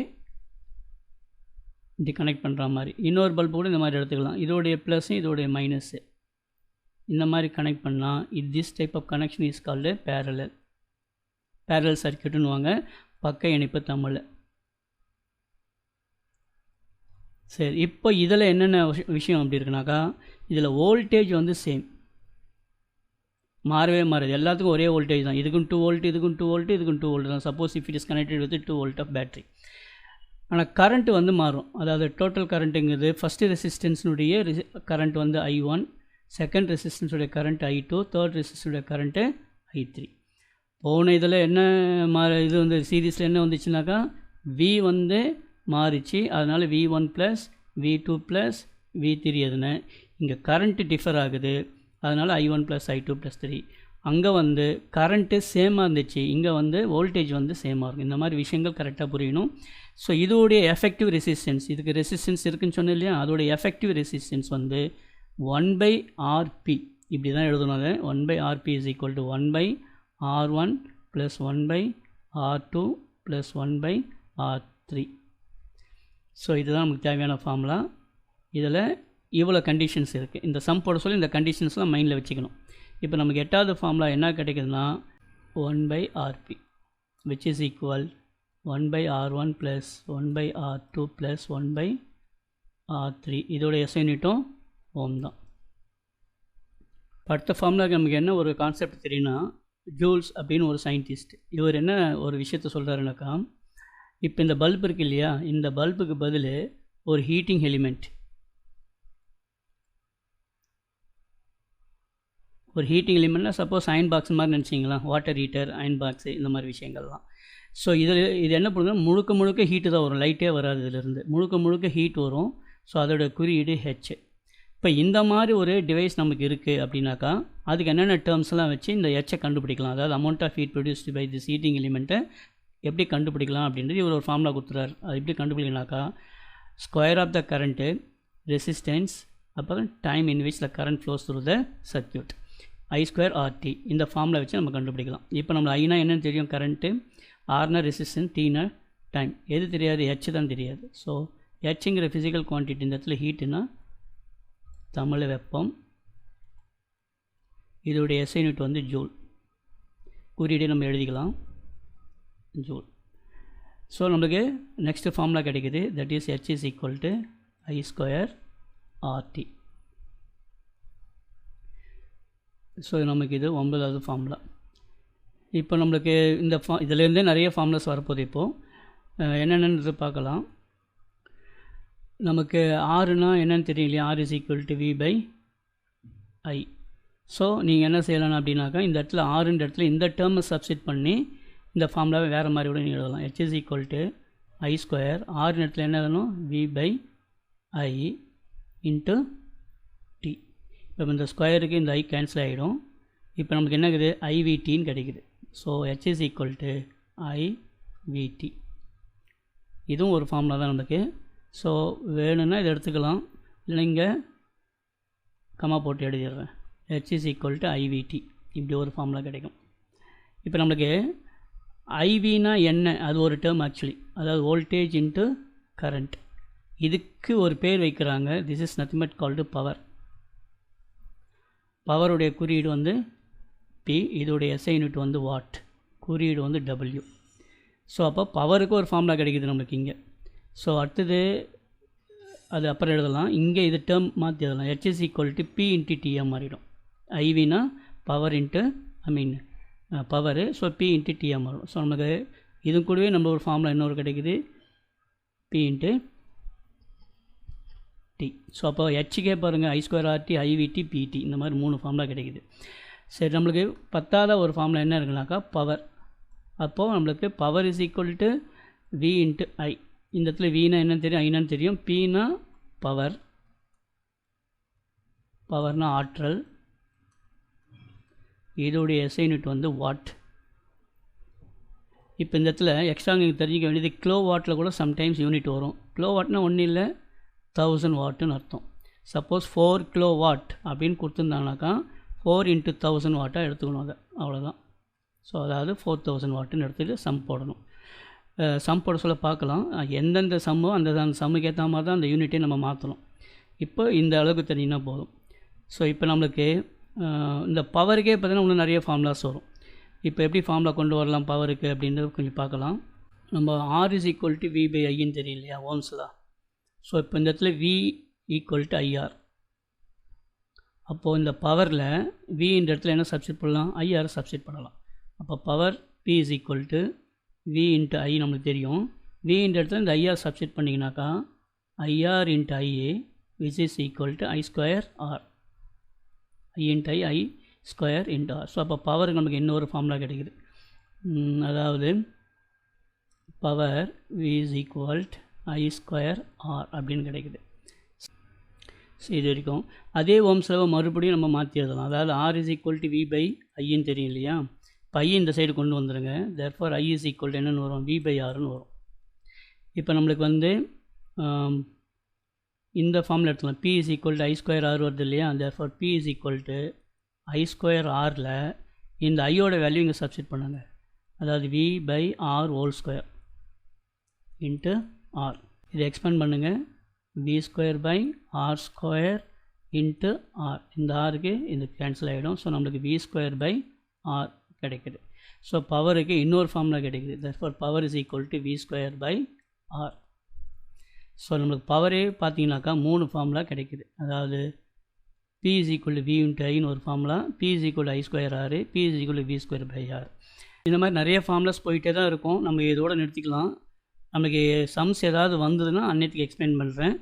இப்படி கனெக்ட் பண்ணுற மாதிரி, இன்னொரு பல்பு கூட இந்த மாதிரி எடுத்துக்கலாம். இதோடைய ப்ளஸ்ஸும் இதோடைய மைனஸ்ஸு இந்த மாதிரி கனெக்ட் பண்ணால் this type of connection is called parallel சர்க்யூட்டுன்னு வாங்க, பக்க இணைப்பு தமிழில். சரி, இப்போ இதில் என்னென்ன விஷயம் அப்படி இருக்குனாக்கா, இதில் வோல்டேஜ் வந்து சேம், மாறவே மாறுது. எல்லாத்துக்கும் ஒரே வோல்டேஜ் தான். இதுக்கும் 2 வோல்ட், இதுக்கும் 2 வோல்ட், இதுக்கும் 2 வோல்ட் தான். Suppose if it is connected with 2 volt of battery. ஆனால் கரண்ட் வந்து மாறும். அதாவது டோட்டல் கரண்ட்டுங்கிறது ஃபஸ்ட்டு ரெசிஸ்டன்ஸினுடைய கரண்ட் வந்து I1, செகண்ட் ரெசிஸ்டன்ஸுடைய கரண்ட் I2, தேர்ட் ரெசிஸ்டன்ஸுடைய கரண்ட்டு I3. போன இதில் என்ன இது வந்து சீரீஸில் என்ன வந்துச்சுனாக்கா V வந்து மாறிச்சு, அதனால் V1 + V2 + V3 எதுன்னு. இங்கே கரண்ட்டு டிஃபர் ஆகுது, அதனால் I1 + I2 + 3. அங்கே வந்து கரண்ட்டு சேமாக இருந்துச்சு, இங்கே வந்து வோல்டேஜ் வந்து சேமாக இருக்கும். இந்த மாதிரி விஷயங்கள் கரெக்டாக புரியணும். ஸோ இதோடைய எஃபெக்டிவ் ரெசிஸ்டன்ஸ், இதுக்கு ரெசிஸ்டன்ஸ் இருக்குதுன்னு சொன்னேன் இல்லையா, அதோடைய எஃபெக்டிவ் ரெசிஸ்டன்ஸ் வந்து 1 by RP இப்படி தான் எழுதணும். அதை 1 by RP is equal to 1 by R1 + 1 by R2 + 1 by R3. So இதுதான் நமக்கு தேவையான ஃபார்முலா. இதில் இவ்வளோ கண்டிஷன்ஸ் இருக்குது. இந்த சம் போட சொல்லி இந்த கண்டிஷன்ஸ்லாம் மைண்டில் வச்சுக்கணும். இப்போ நமக்கு எட்டாவது ஃபார்முலா என்ன கிடைக்குதுன்னா 1 by RP which is equal 1 by R1 + 1 by R2 + 1 by R3. இதோட SI யூனிட்டும் ஓம் தான். அடுத்த ஃபார்முலாவுக்கு நமக்கு என்ன ஒரு கான்செப்ட் தெரியும்னா, ஜூல்ஸ் அப்படின்னு ஒரு சயின்டிஸ்ட், இவர் என்ன ஒரு விஷயத்த சொல்கிறாருனாக்கா, இப்போ இந்த பல்ப் இருக்குது இல்லையா, இந்த பல்புக்கு பதில் ஒரு ஹீட்டிங் எலிமெண்ட், ஒரு ஹீட்டிங் எலிமெண்ட்னா சப்போஸ் அயன் பாக்ஸ் மாதிரி நினச்சிங்களா, வாட்டர் ஹீட்டர், அயன் பாக்ஸு, இந்த மாதிரி விஷயங்கள்லாம். ஸோ இது என்ன பண்ணுதுன்னா முழுக்க ஹீட்டு தான் வரும், லைட்டே வராது. இதிலிருந்து முழுக்க ஹீட் வரும். ஸோ அதோட குறியீடு H. இப்போ இந்த மாதிரி ஒரு டிவைஸ் நமக்கு இருக்குது அப்படின்னாக்கா அதுக்கு என்னென்ன டேர்ம்ஸ்லாம் வச்சு இந்த எச்சை கண்டுபிடிக்கலாம், அதாவது amount of heat produced by the heating எலிமெண்ட்டை எப்படி கண்டுபிடிக்கலாம் அப்படின்றது இவர் ஒரு ஃபார்முலா கொடுத்துறாரு. அது எப்படி கண்டுபிடிக்கலாம்னாக்கா square of the current, resistance, அப்புறம் time in which the current flows through the circuit, I² RT இந்த ஃபார்முலா வச்சு நம்ம கண்டுபிடிக்கலாம். இப்போ நம்ம ஐனா என்னென்னு தெரியும், கரண்ட்டு, ஆர்னா ரெசிஸ்டன்ஸ், டீனா டைம். எது தெரியாது, ஹெச் தான் தெரியாது. ஸோ ஹெச்ங்கிற ஃபிசிக்கல் குவான்டிட்டி இந்த இடத்துல ஹீட்டுனா தமிழ் வெப்பம், இதோடைய SI யூனிட் வந்து ஜூல், குறியீடே நம்ம எழுதிக்கலாம் ஜூல். ஸோ நம்மளுக்கு நெக்ஸ்ட்டு ஃபார்முலா கிடைக்குது, that is H is equal to I² RT. So நமக்கு இது 9வது ஃபார்முலா. இப்போ நம்மளுக்கு இந்த இதிலேருந்தே நிறைய ஃபார்முலாஸ் வரப்போகுது. இப்போது என்னென்னு பார்க்கலாம். நமக்கு ஆறுனா என்னென்னு தெரியும் இல்லையா, R is equal to V/I. So நீங்கள் என்ன செய்யலாம் அப்படின்னாக்கா இந்த இடத்துல ஆறுன்ற இடத்துல இந்த டேர்மை சப்ஸ்டிட் பண்ணி இந்த ஃபார்முலாவை வேறு மாதிரி கூட நீங்கள் எழுதலாம். H is equal to I², ஆறுன்ற இடத்துல என்ன வேணும், V/I into T. இப்போ இந்த ஸ்கொயருக்கு இந்த I கேன்சல் ஆகிடும். இப்போ நமக்கு என்ன இருக்குது, IVTன்னு கிடைக்குது. So H is equal to IVT. இதுவும் ஒரு ஃபார்முலா தான் நமக்கு. ஸோ வேணும்னா இதை எடுத்துக்கலாம், இல்லைங்க கமா போட்டு எழுதிடுறேன். H is equal to IVT, இப்படி ஒரு ஃபார்முலா கிடைக்கும். இப்போ நம்மளுக்கு ஐவினா என்ன, அது ஒரு டேர்ம் ஆக்சுவலி, அதாவது வோல்டேஜ் இன்ட்டு கரண்ட். இதுக்கு ஒரு பேர் வைக்கிறாங்க, this is nothing but called power. பவருடைய குறியீடு வந்து P, இதோடைய SI யூனிட் வந்து வாட், குறியீடு வந்து W. ஸோ அப்போ பவருக்கு ஒரு ஃபார்முலா கிடைக்குது நம்மளுக்கு இங்கே. ஸோ அடுத்தது அது அப்புறம் எழுதலாம், இங்கே இது டேர்ம் மாற்றி எழுதலாம். H is equal to P into T மாறிடும். ஐவினா power into power, so P into T மாறும். ஸோ நமக்கு இது கூடவே நம்ம ஒரு ஃபார்முலா இன்னொரு கிடைக்குது, P into T. ஸோ அப்போ ஹெச்சுக்கே பாருங்கள், I² RT, IVT, PT, இந்த மாதிரி 3 ஃபார்முலா கிடைக்குது. சரி, நம்மளுக்கு 10வது ஒரு ஃபார்முலா என்ன இருக்குனாக்கா பவர். அப்போது நம்மளுக்கு power is equal to V into I. இந்த இடத்துல Vனா என்னன்னு தெரியும், ஐனான்னு தெரியும். Pனா பவர், பவர்னா ஆற்றல், இதோடைய SI யூனிட் வந்து வாட். இப்போ இந்த இடத்துல எக்ஸ்ட்ரா நீங்கள் தெரிஞ்சிக்க வேண்டியது, கிலோ வாட்டில் கூட சம்டைம்ஸ் யூனிட் வரும். கிலோ வாட்னா ஒன்றும் இல்லை, 1000 வாட்டுன்னு அர்த்தம். சப்போஸ் 4 கிலோ வாட் அப்படின்னு கொடுத்துருந்தாங்கனாக்கா 4 into 1000 வாட்டாக எடுத்துக்கணும், அதை அவ்வளோதான். ஸோ அதாவது 4000 வாட்டுன்னு எடுத்துகிட்டு சம் போடணும். சம் போட சொல்ல பார்க்கலாம், எந்தெந்த சம்மோ அந்த சம்முக்கு ஏற்ற மாதிரி தான் அந்த யூனிட்டே நம்ம மாற்றணும். இப்போ இந்த அளவுக்கு தெரிஞ்சிங்கன்னா போதும். ஸோ இப்போ நம்மளுக்கு இந்த பவருக்கே பார்த்தீங்கன்னா இன்னும் நிறைய ஃபார்முலாஸ் வரும். இப்போ எப்படி ஃபார்முலா கொண்டு வரலாம் பவருக்கு அப்படின்றது கொஞ்சம் பார்க்கலாம். நம்ம R is equal to V/Iன்னு தெரியும் இல்லையா, ஓம்ஸில். ஸோ இப்போ இந்த இடத்துல V equal to IR. அப்போது இந்த பவரில் Vன்ற இடத்துல என்ன சப்ஸ்டிட் பண்ணலாம், IR சப்ஸ்டிட் பண்ணலாம். அப்போ power P is equal to V into I நம்மளுக்கு தெரியும். Vன்ற இடத்துல இந்த IR சப்ஸ்டிட் பண்ணிங்கனாக்கா IR into IA which is equal to I² R. I into I² into R. So அப்போ பவருக்கு நமக்கு இன்னொரு ஃபார்முலா கிடைக்குது, அதாவது power V is equal to I² R அப்படின்னு கிடைக்குது. ஸோ இது வரைக்கும் அதே ஓம்ஸில் மறுபடியும் நம்ம மாற்றி எழுதலாம். அதாவது R is equal to V/Iன்னு தெரியும் இல்லையா, இப்போ I இந்த சைடு கொண்டு வந்துடுங்க. therefore I is equal to என்னென்னு வரும், V/Rன்னு வரும். இப்போ நம்மளுக்கு வந்து இந்த ஃபார்முலா எடுத்துக்கலாம், P is equal to I² R வருது இல்லையா, therefore P is equal to I² Rல இந்த ஐயோட வேல்யூ இங்கே சப்ஸ்டிட் பண்ணுங்க, அதாவது V/R² இன்ட்டு R. இதை எக்ஸ்பேண்ட் பண்ணுங்கள், V²/R² இன்ட்டு R. இந்த ஆருக்கு இது கேன்சல் ஆகிடும். ஸோ நம்மளுக்கு V²/R கிடைக்குது. ஸோ பவருக்கு இன்னொரு ஃபார்முலா கிடைக்குது, therefore power is equal to V²/R. So நம்மளுக்கு பவரே பார்த்தீங்கன்னாக்கா 3 ஃபார்முலா கிடைக்குது. அதாவது P is equal to V into Iன்னு ஒரு formula, P is equal to I² R, P is equal to V²/R. இந்த மாதிரி நிறைய ஃபார்முலாஸ் போயிட்டே தான் இருக்கும். நம்ம இதோட நிறுத்திக்கலாம். நம்மளுக்கு சம்ஸ் ஏதாவது வந்ததுன்னா அன்னைக்கு எக்ஸ்பிளைன் பண்ணுறேன்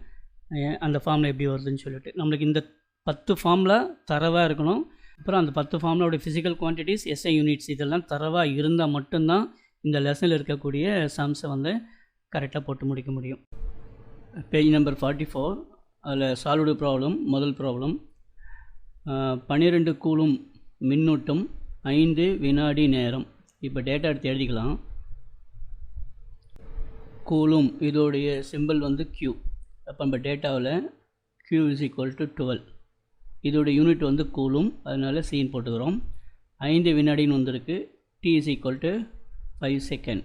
அந்த ஃபார்முலா எப்படி வருதுன்னு சொல்லிட்டு. நம்மளுக்கு இந்த 10 ஃபார்முலா தரவாக இருக்கணும். அப்புறம் அந்த 10 ஃபார்முலாவோட ஃபிசிக்கல் குவான்டிட்டிஸ், SI யூனிட்ஸ் இதெல்லாம் தரவாக இருந்தால் மட்டும்தான் இந்த லெசனில் இருக்கக்கூடிய சம்ஸை வந்து கரெக்டாக போட்டு முடிக்க முடியும். பேஜ் நம்பர் 44, அதில் சால்வ்டு ப்ராப்ளம். முதல் ப்ராப்ளம் 12 கூலும் மின்னூட்டம் 5 வினாடி நேரம். இப்போ டேட்டா எடுத்து எழுதிக்கலாம். கூலும் இதோடைய சிம்பிள் வந்து Q. அப்போ நம்ம டேட்டாவில் Q is equal to 12. இதோடைய யூனிட் வந்து கூலும், அதனால் சீன் போட்டுக்கிறோம். 5 வினாடின்னு வந்திருக்கு. T is equal to 5 second.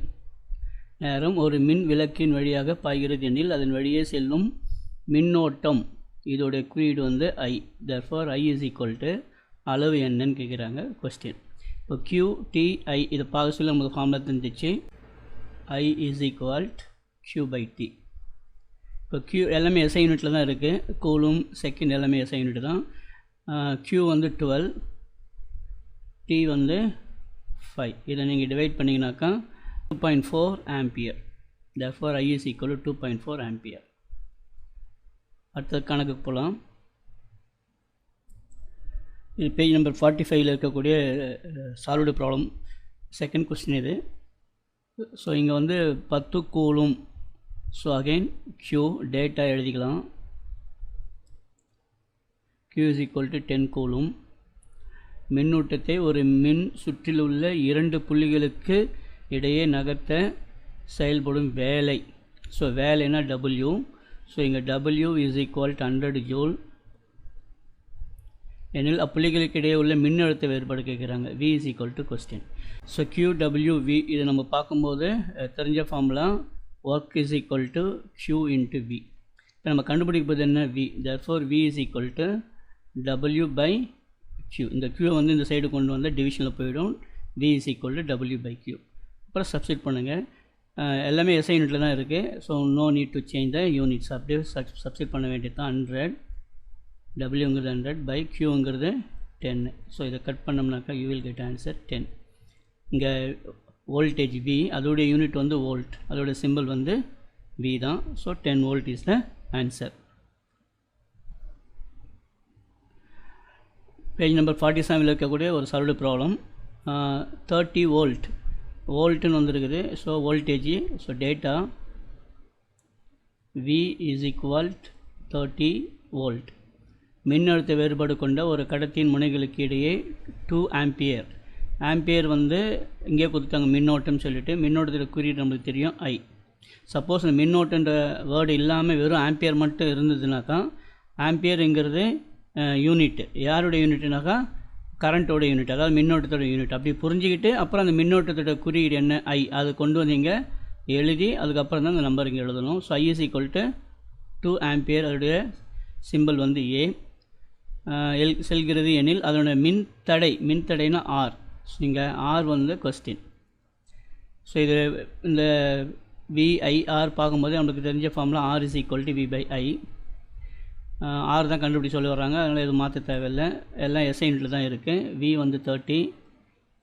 நேரம் ஒரு மின் விளக்கின் வழியாக பாய்கிறது எனில் அதன் வழியே செல்லும் மின்னோட்டம் இதோடைய குறியீடு வந்து I. therefore I is equal to அளவு என்னன்னு கேட்குறாங்க கொஸ்டின். இப்போ Q T I இதை பார்க்க சொல்லி நமக்கு ஃபார்முலா தெரிஞ்சிச்சு. I is equal to Q by T. இப்போ Q எல்லாமே SI யூனிட்டில் தான் இருக்குது. கூலும் செகண்ட் எல்லாமே SI யூனிட் தான். Q வந்து 12, T வந்து 5. இதை நீங்கள் டிவைட் பண்ணிங்கனாக்கா 2.4 ampere. therefore I is equal to 2.4 ampere. அடுத்த கணக்குக்கு போகலாம். இது பேஜ் நம்பர் 45 இருக்கக்கூடிய சால்வ்டு ப்ராப்ளம் செகண்ட் கொஸ்டின் இது. ஸோ இங்கே வந்து 10 coulomb. So again Q data எழுதிக்கலாம். Q is equal to 10 coulomb. மின்னூட்டத்தை ஒரு மின் சுற்றில் உள்ள 2 புள்ளிகளுக்கு இடையே நகர்த்த செயல்படும் வேலை. ஸோ வேலைனா W. ஸோ இங்கே W is equal to 100 joule எனில் அப்புள்ளிகளுக்கு இடையே உள்ள மின்னழுத்த வேறுபாடு கேட்குறாங்க. V is equal to question. So QWV இதை நம்ம பார்க்கும்போது தெரிஞ்ச formula work is equal to Q into V. இப்போ நம்ம கண்டுபிடிப்பது என்ன V. therefore V is equal to W by Q. இந்த Q வந்து இந்த சைடு கொண்டு வந்தால் டிவிஷனில் போயிடும். V is equal to W by Q. அப்புறம் சப்ஸ்டிட் பண்ணுங்கள். எல்லாமே SI யூனிட்டில் தான் இருக்குது. So no need to change the units. அப்படியே சப்ஸ்டிட் பண்ண வேண்டியது தான். 100 Wங்கிறது 100 by Qங்கிறது 10. ஸோ இதை கட் பண்ணோம்னாக்கா யூ வில் கெட் ஆன்சர் 10. இங்கே வோல்டேஜ் V, அதோடைய யூனிட் வந்து வோல்ட், அதோடைய சிம்பிள் வந்து V தான். So 10 volt is the answer. Page number 47 இருக்கக்கூடிய ஒரு சால்வ்டு ப்ராப்ளம் 30 வோல்ட். வோல்ட்டுன்னு வந்துருக்குது. So voltage. So data V is equal to 30 volt. மின்னழுத்த வேறுபாடு கொண்ட ஒரு கடத்தியின் முனைகளுக்கு இடையே 2 ஆம்பியர். ஆம்பியர் வந்து இங்கே கொடுத்தாங்க மின்னோட்டம்னு சொல்லிட்டு. மின்னோட்டத்தில் குறியீடு நம்மளுக்கு தெரியும் I. சப்போஸ் அந்த மின்னோட்டன்ற வேர்டு இல்லாமல் வெறும் ஆம்பியர் மட்டும் இருந்ததுனாக்கா, ஆம்பியருங்கிறது யூனிட். யாருடைய யூனிட்னாக்கா கரண்ட்டோட யூனிட், அதாவது மின்னோட்டத்தோட யூனிட். அப்படி புரிஞ்சுக்கிட்டு அப்புறம் அந்த மின்னோட்டத்தோட குறியீடு என்ன I, அதை கொண்டு வந்தீங்க எழுதி அதுக்கப்புறம் தான் அந்த நம்பர் இங்கே எழுதணும். So I is equal to 2 ampere. அதோடைய சிம்பிள் வந்து A. செல்கிறது எனில் அதோட மின்தடைனா R. ஸோ இங்கே R வந்து கொஸ்டின். ஸோ இது இந்த VIR பார்க்கும்போது நம்மளுக்கு தெரிஞ்ச formula R is equal to V by I. R தான் கண்டுபிடி சொல்லி வர்றாங்க. அதனால் எதுவும் மாற்ற தேவையில்லை. எல்லாம் SI யூனிட்டில் தான் இருக்குது. V வந்து 30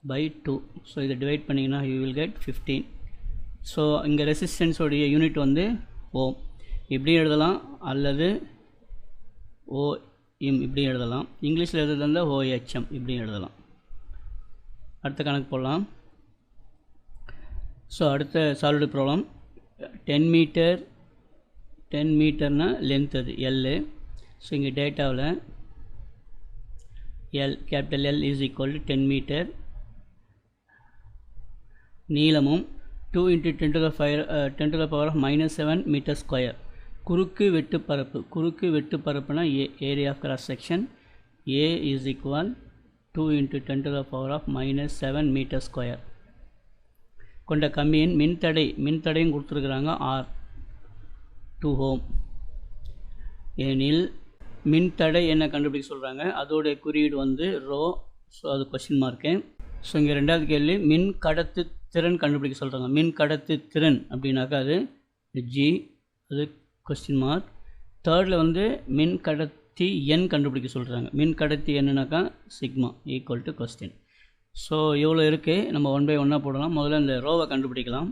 by 2. ஸோ இதை டிவைட் பண்ணிங்கன்னா you will get 15. ஸோ இங்கே ரெசிஸ்டன்ஸோடைய யூனிட் வந்து ஓம். இப்படி எழுதலாம் அல்லது OM இப்படி எழுதலாம். இங்கிலீஷில் எழுதுறதா OHM இப்படி எழுதலாம். அடுத்த கணக்கு போடலாம். ஸோ அடுத்த சால்வ்டு ப்ராப்ளம் 10 மீட்டர்னா லென்த் அது L. ஸோ இங்கே டேட்டாவில் L capital L is equal to 10 metre. நீளமும் 2 × 10 to the power of -7 metre square. குறுக்கு வெட்டு பரப்புனா area of cross section. A is equal 2 × 10 to the power of -7 metre square கொண்ட கம்பியின் மின்தடையும் கொடுத்துருக்குறாங்க R 2 ohm. ஏனில் மின்தடை என்ன கண்டுபிடிக்க சொல்கிறாங்க, அதோடைய குறியீடு வந்து ரோ. ஸோ அது கொஸ்டின் மார்க்கு. ஸோ இங்கே ரெண்டாவது கேள்வி மின் கடத்து திறன் கண்டுபிடிக்க சொல்கிறாங்க. மின் கடத்து திறன் அப்படின்னாக்கா அது G, அது கொஸ்டின் மார்க். தேர்டில் வந்து மின் கடத்தி எண் கண்டுபிடிக்க சொல்கிறாங்க. மின் கடத்தி என்னன்னாக்கா sigma equal to question. So இவ்வளோ இருக்குது. நம்ம 1 by 1 போடலாம். முதல்ல இந்த ரோவை கண்டுபிடிக்கலாம்.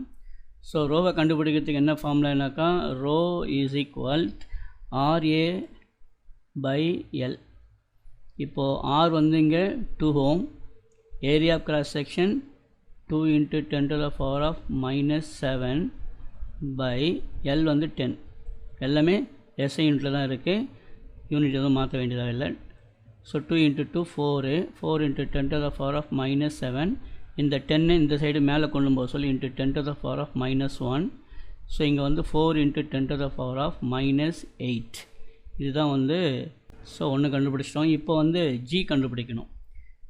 ஸோ ரோவை கண்டுபிடிக்கிறதுக்கு என்ன ஃபார்முலானாக்கா rho is equal RA by L. இப்போது R வந்து இங்கே 2 ohm. Area of cross section 2 × 10 to the power of -7 by L வந்து 10. எல்லாமே எஸ்ஐ யூனிட்டில் தான் இருக்குது, யூனிட் எதுவும் மாற்ற வேண்டியதாக இல்லை. ஸோ 2 × 2 4, 4 × 10⁻⁻7. இந்த 10 இந்த சைடு மேலே கொண்டு போக சொல்லி × 10⁻⁻1. ஸோ இங்கே வந்து 4 × 10⁻⁻8. இதுதான் வந்து ஸோ ஒன்று கண்டுபிடிச்சிட்டோம். இப்போ வந்து ஜி கண்டுபிடிக்கணும்.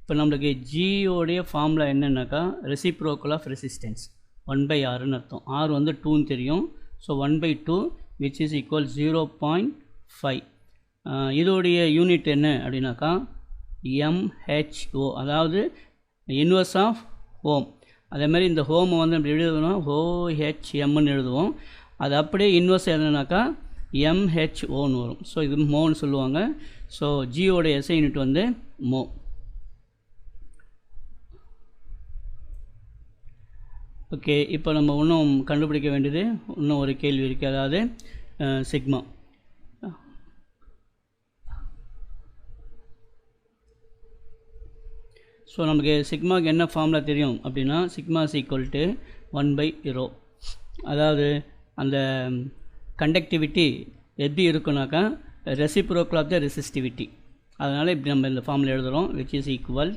இப்போ நம்மளுக்கு ஜியோடைய ஃபார்முலா என்னென்னாக்கா ரெசிப்ரோக்கல் ஆஃப் ரெசிஸ்டன்ஸ் 1/Rன்னு அர்த்தம். ஆர் வந்து 2ன்னு தெரியும். So 1/2 which is equal 0.5. இதோடைய யூனிட் என்ன அப்படின்னாக்கா MHO, அதாவது இன்வர்ஸ் ஆஃப் ஓம். அதேமாதிரி இந்த ஹோமை வந்து அப்படி எழுதணும், OHMன்னு எழுதுவோம். அது அப்படியே இன்வர்ஸ் என்னன்னாக்கா MHOன்னு வரும். ஸோ இது மோன்னு சொல்லுவாங்க. ஸோ ஜியோட எஸ்ஐ யூனிட் வந்து மோ. ஓகே, இப்போ நம்ம இன்னும் கண்டுபிடிக்க வேண்டியது இன்னும் ஒரு கேள்வி இருக்குது, அதாவது சிக்மா. ஸோ நமக்கு சிக்மாவுக்கு என்ன ஃபார்முலா தெரியும் அப்படின்னா சிக்மா இஸ் ஈக்குவல் டு 1/ρ. அதாவது அந்த கண்டக்டிவிட்டி எப்படி இருக்குனாக்கா ரெசிப்ரோக்கல் ஆஃப் த ரெசிஸ்டிவிட்டி. அதனால் இப்படி நம்ம இந்த ஃபார்முலா எழுதுகிறோம், விச் இஸ் ஈக்குவல்.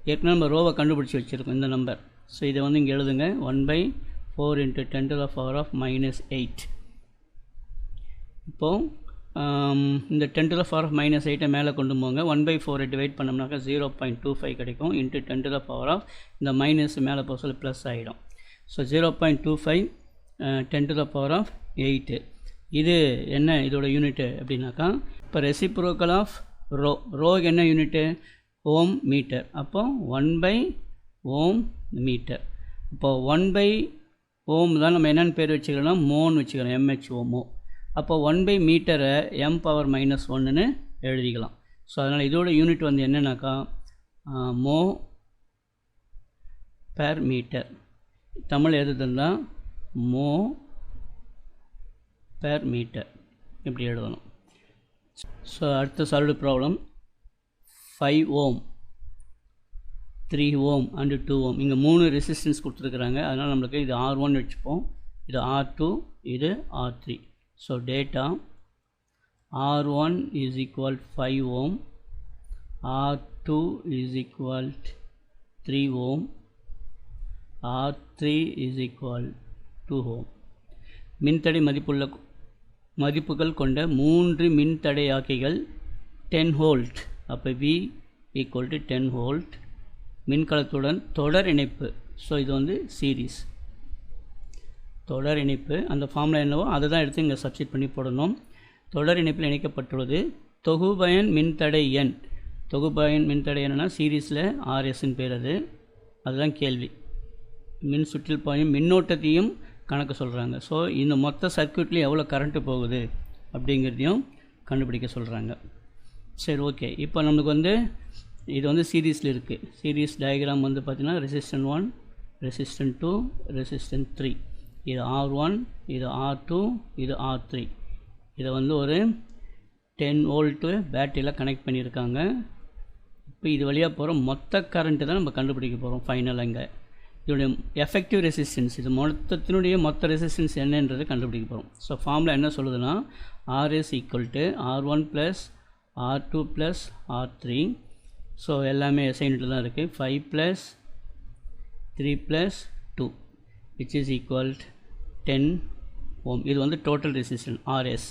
ஏற்கனவே நம்ம ரோவை கண்டுபிடிச்சி வச்சுருக்கோம் இந்த நம்பர். ஸோ இதை வந்து இங்கே எழுதுங்க, 1/4 × 10⁻⁻8. இப்போது இந்த 10⁻⁻8 மேலே கொண்டு போங்க. 1/4 டிவைட் பண்ணோம்னாக்கா 0.25 கிடைக்கும். × 10⁻, இந்த மைனஸ் மேலே போக சொல்லி ப்ளஸ் ஆகிடும். ஸோ 0.25 10⁻8. இது என்ன இதோட யூனிட்டு அப்படின்னாக்கா இப்போ ரெசிப்ரோக்கல் ஆஃப் ரோ. ரோக்கு என்ன யூனிட்டு? ஓம் மீட்டர். அப்போ 1/ஓம் மீட்டர். இப்போ 1/ஓம் தான் நம்ம என்னென்னு பேர் வச்சுக்கிறோம்னா மோன்னு வச்சுக்கிறோம், MHO மோ. அப்போ 1/மீட்டரை m⁻−1ன்னு எழுதிக்கலாம். ஸோ அதனால் இதோட யூனிட் வந்து என்னன்னாக்கா மோ பெர் மீட்டர். தமிழ் எழுதுனா மோ பெர் மீட்டர் இப்படி எழுதணும். ஸோ அடுத்த solved problem 5 ohm, 3 ohm and 2 ohm. இங்கே 3 ரெசிஸ்டன்ஸ் கொடுத்துருக்குறாங்க. அதனால் நம்மளுக்கு இது R1 வச்சுப்போம், இது R2, இது R3. So data R1 is equal 5 ohm, R2 is equal 3 ohm, R3 is equal 2 ohm. மின்தடை மதிப்புகள் கொண்ட 3 மின்தடையாக்கிகள் 10 வோல்ட். அப்போ V equal to 10 வோல்ட். மின்கலத்துடன் தொடர் இணைப்பு. ஸோ இது வந்து சீரீஸ் தொடர் இணைப்பு. அந்த ஃபார்முலா என்னவோ அதை தான் எடுத்து இங்கே சப்ஸ்டிட் பண்ணி போடணும். தொடர் இணைப்பில் இணைக்கப்பட்டுள்ளது தொகுபயன் மின்தடை எண். தொகுபயன் மின்தடை என்னன்னா சீரீஸில் RSன்னு பேர். அதுதான் கேள்வி. மின் சுற்றில் பாயும் மின்னோட்டத்தையும் கணக்கு சொல்கிறாங்க. ஸோ இந்த மொத்த சர்க்யூட்லேயும் எவ்வளோ கரண்ட்டு போகுது அப்படிங்கிறதையும் கண்டுபிடிக்க சொல்கிறாங்க. சரி, ஓகே. இப்போ நம்மளுக்கு வந்து இது வந்து சீரீஸில் இருக்குது. சீரீஸ் டயக்ராம் வந்து பார்த்திங்கன்னா ரெசிஸ்டன் 1, ரெசிஸ்டன் 2, ரெசிஸ்டன் 3. இது R1, இது R2, இது R3. இதை வந்து ஒரு 10 வோல்ட்டு பேட்டரியில் கனெக்ட் பண்ணியிருக்காங்க. இப்போ இது வழியாக போகிற மொத்த கரண்ட்டு தான் நம்ம கண்டுபிடிக்க போகிறோம் ஃபைனலாக. இங்கே இதோடைய எஃபெக்டிவ் ரெசிஸ்டன்ஸ், இது மொத்தத்தினுடைய மொத்த ரெசிஸ்டன்ஸ் என்னன்றது கண்டுபிடிக்க போகிறோம். ஸோ ஃபார்முலா என்ன சொல்லுதுன்னா RS equal to R1 + R2 + R3. So எல்லாமே SI யூனிட்டில் தான் இருக்குது. 5 + 3 + 2 which is equal 10 ohm. இது வந்து டோட்டல் ரெசிஸ்டன்ஸ் RS.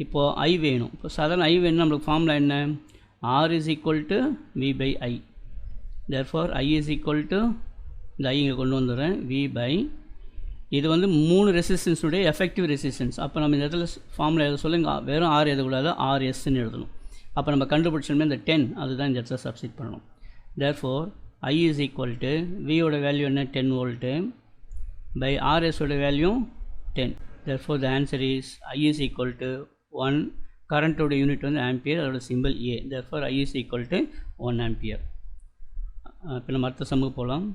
இப்போது I வேணும். இப்போ சாதாரண I வேணும், நம்மளுக்கு ஃபார்முலா என்ன? R is equal to V/I. therefore I is equal to, இந்த I இங்கே கொண்டு வந்துடுறேன், V/, இது வந்து 3 ரெசிஸ்டன்ஸுடைய எஃபெக்டிவ் ரெசிஸ்டன்ஸ். அப்போ நம்ம இந்த இடத்துல ஃபார்முலா எழுத சொல்லுங்க, வெறும் R எழுதக்கூடாது, RSன்னு எழுதணும். அப்போ நம்ம கண்டுபிடிச்சோமே இந்த 10, அதுதான் இந்த இடத்துல சப்ஸ்டிட் பண்ணணும். therefore I is equal to, Vயோட வேல்யூ என்ன? 10 வோல்ட்டு by RS ஓட value 10. therefore the answer is I is equal to 1. கரண்ட்டோட unit வந்து ஆம்பியர், அதோட simple A. therefore I is equal to 1 ampere. இப்போ நம்ம அடுத்த சம்முக்கு போகலாம்.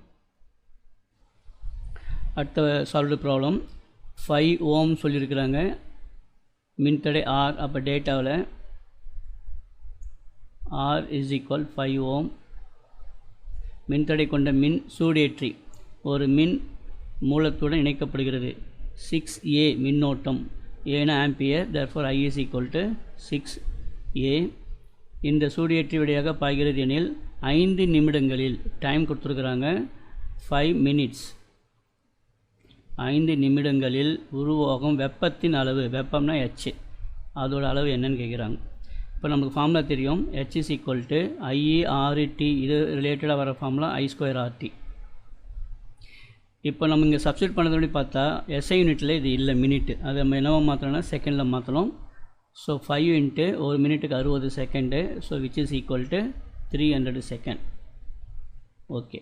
அடுத்த சால்வ்டு ப்ராப்ளம் 5 ஓம் சொல்லியிருக்கிறாங்க, மின்தடை R. அப்போ டேட்டாவில் R is equal 5 ஓம். மின்தடை கொண்ட மின் சூடேற்றி ஒரு மின் மூலத்துடன் இணைக்கப்படுகிறது. 6A மின்னோட்டம் ஏன்னா ampere, therefore I is equal to 6A. இந்த சூடியேற்றி வழியாக பாய்கிறது எனில் 5 நிமிடங்களில், டைம் கொடுத்துருக்குறாங்க 5 minutes, 5 நிமிடங்களில் உருவாகும் வெப்பத்தின் அளவு, வெப்பம்னா H, அதோட அளவு என்னன்னு கேட்குறாங்க. இப்போ நமக்கு ஃபார்முலா தெரியும், H is equal to IE/RT, இது ரிலேட்டடாக வர ஃபார்முலா I²RT. இப்போ நம்ம இங்கே சப்ஸ்டியூட் பண்ணுறதுபடி பார்த்தா SI யூனிட்டில் இது இல்லை, மினிட், அதை நம்ம என்னவோ மாற்றணும்னா செகண்டில் மாற்றணும். ஸோ 5 இன்ட்டு ஒரு மினிட்டுக்கு 60 second, so which is equal to 300 second. Okay,